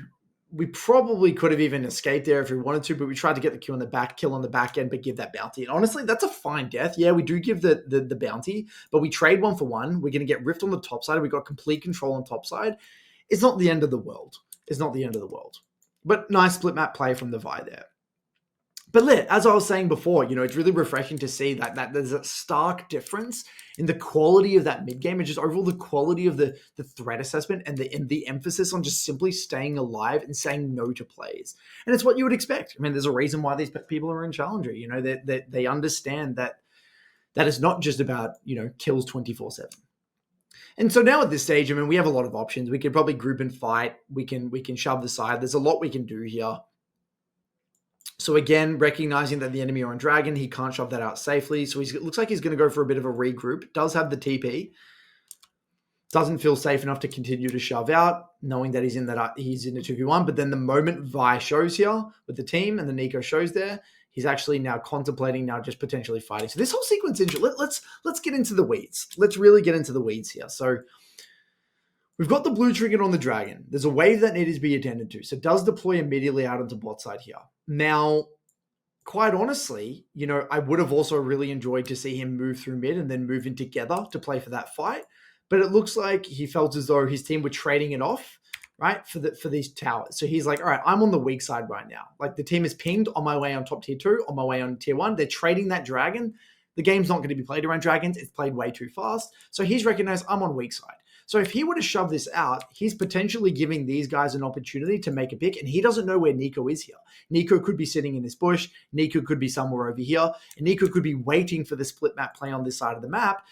We probably could have even escaped there if we wanted to, but we tried to get the Q on the back, kill on the back end, but give that bounty. And honestly, that's a fine death. Yeah, we do give the bounty, but we trade 1 for 1. We're going to get rift on the top side. We got complete control on top side. It's not the end of the world. It's not the end of the world. But nice split map play from the Vi there. But as I was saying before, it's really refreshing to see that there's a stark difference in the quality of that mid game and just overall the quality of the threat assessment and the emphasis on just simply staying alive and saying no to plays. And it's what you would expect. I mean, there's a reason why these people are in Challenger. They understand that it's not just about kills 24/7. And so now at this stage, I mean, we have a lot of options. We could probably group and fight. We can shove the side. There's a lot we can do here. So again, recognizing that the enemy are on Dragon, he can't shove that out safely. So it looks like he's going to go for a bit of a regroup. Does have the TP. Doesn't feel safe enough to continue to shove out, knowing that he's in a 2v1. But then the moment Vi shows here with the team and the Nico shows there, he's actually now contemplating just potentially fighting. So this whole sequence, let's get into the weeds. Let's really get into the weeds here. So we've got the blue trinket on the Dragon. There's a wave that needs to be attended to. So it does deploy immediately out onto bot side here. Now, quite honestly, I would have also really enjoyed to see him move through mid and then move in together to play for that fight. But it looks like he felt as though his team were trading it off, right, for these towers. So he's like, all right, I'm on the weak side right now. Like the team is pinged on my way on top tier 2, on my way on tier 1. They're trading that Dragon. The game's not going to be played around Dragons. It's played way too fast. So he's recognized I'm on weak side. So if he were to shove this out, he's potentially giving these guys an opportunity to make a pick, and he doesn't know where Nico is here. Nico could be sitting in this bush. Nico could be somewhere over here. And Nico could be waiting for the split map play on this side of the map,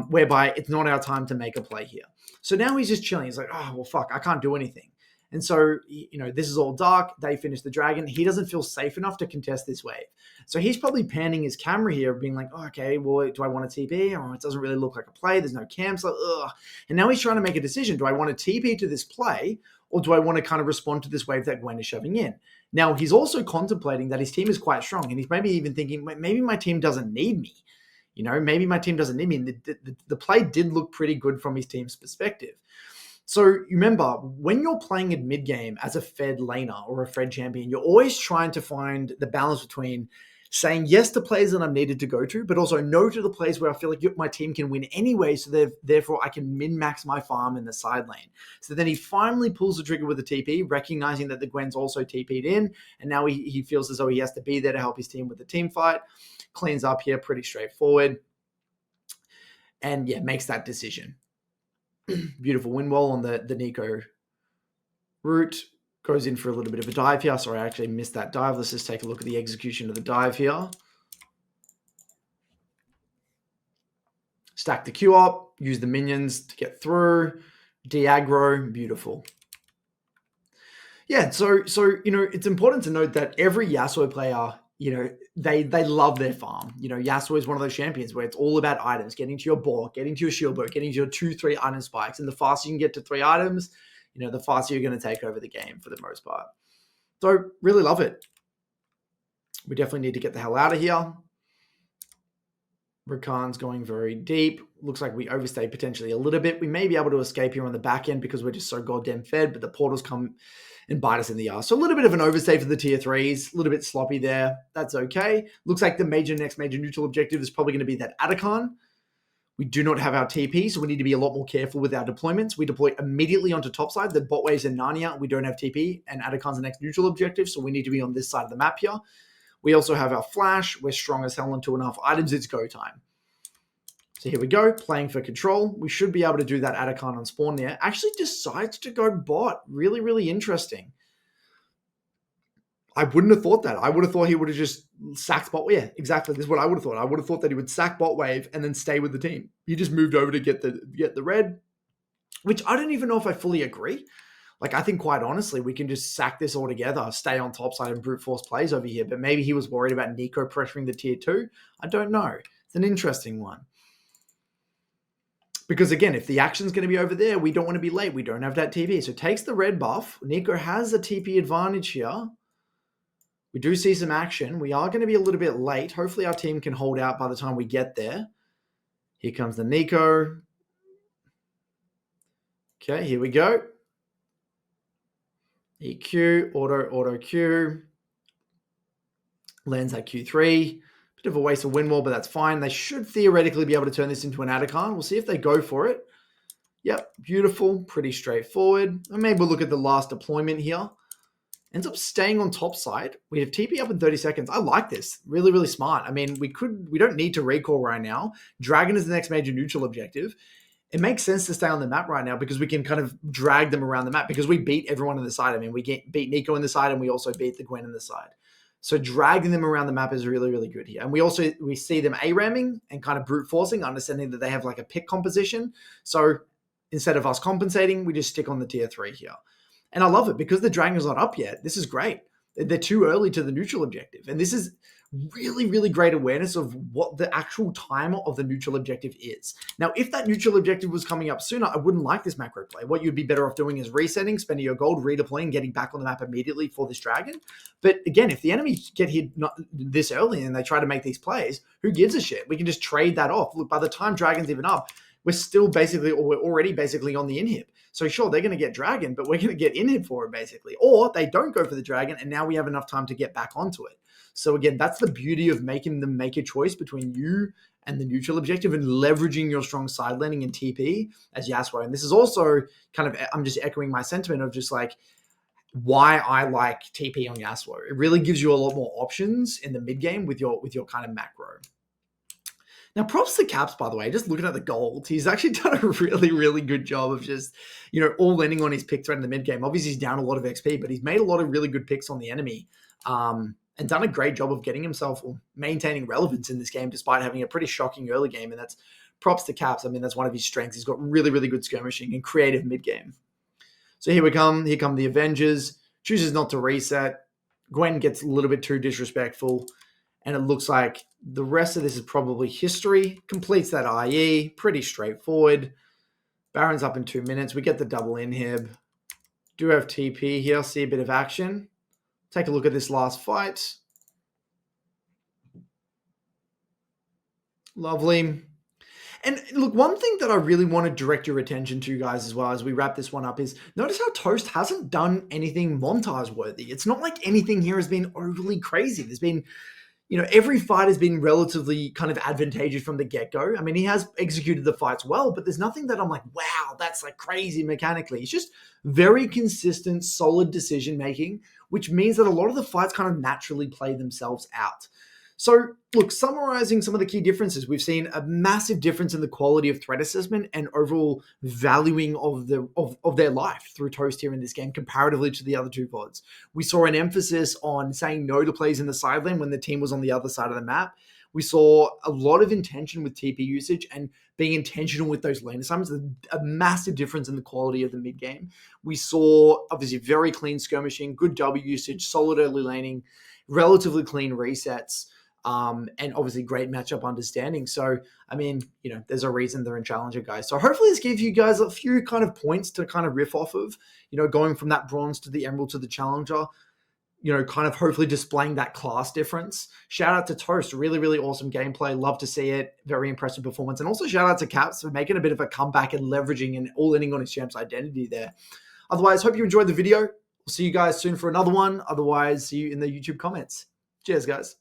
whereby it's not our time to make a play here. So now he's just chilling. He's like, oh, well, fuck, I can't do anything. And so, this is all dark. They finish the Dragon. He doesn't feel safe enough to contest this wave. So he's probably panning his camera here, being like, oh, okay, well, do I want a TP? Oh, it doesn't really look like a play. There's no camps. Like, ugh. And now he's trying to make a decision. Do I want to TP to this play, or do I want to kind of respond to this wave that Gwen is shoving in? Now, he's also contemplating that his team is quite strong, and he's maybe even thinking, maybe my team doesn't need me. Maybe my team doesn't need me. And the play did look pretty good from his team's perspective. So remember, when you're playing in mid-game as a Fed laner or a Fed champion, you're always trying to find the balance between saying yes to plays that I'm needed to go to, but also no to the plays where I feel like my team can win anyway, so therefore I can min-max my farm in the side lane. So then he finally pulls the trigger with the TP, recognizing that the Gwen's also TP'd in, and now he feels as though he has to be there to help his team with the team fight. Cleans up here, pretty straightforward. And yeah, makes that decision. Beautiful wind wall on the Nico route. Goes in for a little bit of a dive here. Sorry, I actually missed that dive. Let's just take a look at the execution of the dive here. Stack the Q up. Use the minions to get through. De-aggro. Beautiful. Yeah, so it's important to note that every Yasuo player, they love their farm. Yasuo is one of those champions where it's all about items, getting to your ball, getting to your shield bow, getting to your 2-3 item spikes. And the faster you can get to 3 items, the faster you're going to take over the game for the most part. So really love it. We definitely need to get the hell out of here. Rakan's going very deep. Looks like we overstayed potentially a little bit. We may be able to escape here on the back end because we're just so goddamn fed, but the portals come and bite us in the ass. So a little bit of an overstay for the tier 3s. A little bit sloppy there. That's okay. Looks like the next major neutral objective is probably going to be that Atacon. We do not have our TP, so we need to be a lot more careful with our deployments. We deploy immediately onto topside. The bot waves in Narnia, we don't have TP, and Atacon's the next neutral objective, so we need to be on this side of the map here. We also have our flash. We're strong as hell on 2.5 items. It's go time. So here we go, playing for control. We should be able to do that Atacon on spawn there. Actually decides to go bot. Really, really interesting. I wouldn't have thought that. I would have thought he would have just sacked bot. Yeah, exactly. This is what I would have thought. I would have thought that he would sack bot wave and then stay with the team. He just moved over to get the red, which I don't even know if I fully agree. Like, I think quite honestly, we can just sack this all together, stay on top side and brute force plays over here. But maybe he was worried about Nico pressuring the tier 2. I don't know. It's an interesting one. Because again, if the action's going to be over there, we don't want to be late. We don't have that TP. So takes the red buff. Nico has a TP advantage here. We do see some action. We are going to be a little bit late. Hopefully our team can hold out by the time we get there. Here comes the Nico. Okay, here we go. EQ, auto Q. Lands at Q3. Bit of a waste of wind wall, but that's fine. They should theoretically be able to turn this into an Atacon. We'll see if they go for it. Yep, beautiful. Pretty straightforward. And maybe we'll look at the last deployment here. Ends up staying on top side. We have TP up in 30 seconds. I like this. Really, really smart. I mean, we don't need to recall right now. Dragon is the next major neutral objective. It makes sense to stay on the map right now because we can kind of drag them around the map because we beat everyone on the side. I mean, we beat Nico on the side and we also beat the Gwen on the side. So dragging them around the map is really, really good here. And we see them A-ramming and kind of brute forcing, understanding that they have like a pick composition. So instead of us compensating, we just stick on the tier 3 here. And I love it because the dragon's not up yet. This is great. They're too early to the neutral objective. And this is really, really great awareness of what the actual time of the neutral objective is. Now, if that neutral objective was coming up sooner, I wouldn't like this macro play. What you'd be better off doing is resetting, spending your gold, redeploying, getting back on the map immediately for this dragon. But again, if the enemy get hit not this early and they try to make these plays, who gives a shit? We can just trade that off. Look, by the time dragon's even up, we're already basically on the inhib. So sure, they're going to get dragon, but we're going to get inhib for it basically. Or they don't go for the dragon and now we have enough time to get back onto it. So again, that's the beauty of making them make a choice between you and the neutral objective and leveraging your strong side landing and TP as Yasuo. And this is also kind of, I'm just echoing my sentiment of just like why I like TP on Yasuo. It really gives you a lot more options in the mid game with your kind of macro. Now, props to Caps, by the way, just looking at the gold, he's actually done a really, really good job of just, all ending on his pick threat in the mid game. Obviously, he's down a lot of XP, but he's made a lot of really good picks on the enemy and done a great job of getting himself or maintaining relevance in this game despite having a pretty shocking early game. And that's props to Caps. I mean, that's one of his strengths. He's got really, really good skirmishing and creative mid game. So here we come. Here come the Avengers. Chooses not to reset. Gwen gets a little bit too disrespectful. And it looks like the rest of this is probably history. Completes that IE. Pretty straightforward. Baron's up in 2 minutes. We get the double inhib. Do have TP here. See a bit of action. Take a look at this last fight. Lovely. And look, one thing that I really want to direct your attention to, guys, as well as we wrap this one up is notice how Toast hasn't done anything montage worthy. It's not like anything here has been overly crazy. There's been every fight has been relatively kind of advantageous from the get-go. I mean, he has executed the fights well, but there's nothing that I'm like, wow, that's like crazy mechanically. It's just very consistent, solid decision-making, which means that a lot of the fights kind of naturally play themselves out. So, look, summarizing some of the key differences, we've seen a massive difference in the quality of threat assessment and overall valuing of their life through Toast here in this game comparatively to the other two VODs. We saw an emphasis on saying no to plays in the side lane when the team was on the other side of the map. We saw a lot of intention with TP usage and being intentional with those lane assignments, a massive difference in the quality of the mid game. We saw, obviously, very clean skirmishing, good W usage, solid early laning, relatively clean resets, and obviously great matchup understanding. So, I mean, there's a reason they're in Challenger, guys. So hopefully this gives you guys a few kind of points to kind of riff off of, going from that bronze to the emerald to the Challenger. kind of hopefully displaying that class difference. Shout out to Toast. Really, really awesome gameplay. Love to see it. Very impressive performance. And also shout out to Caps for making a bit of a comeback and leveraging and all-inning on his champ's identity there. Otherwise, hope you enjoyed the video. We'll see you guys soon for another one. Otherwise, see you in the YouTube comments. Cheers, guys.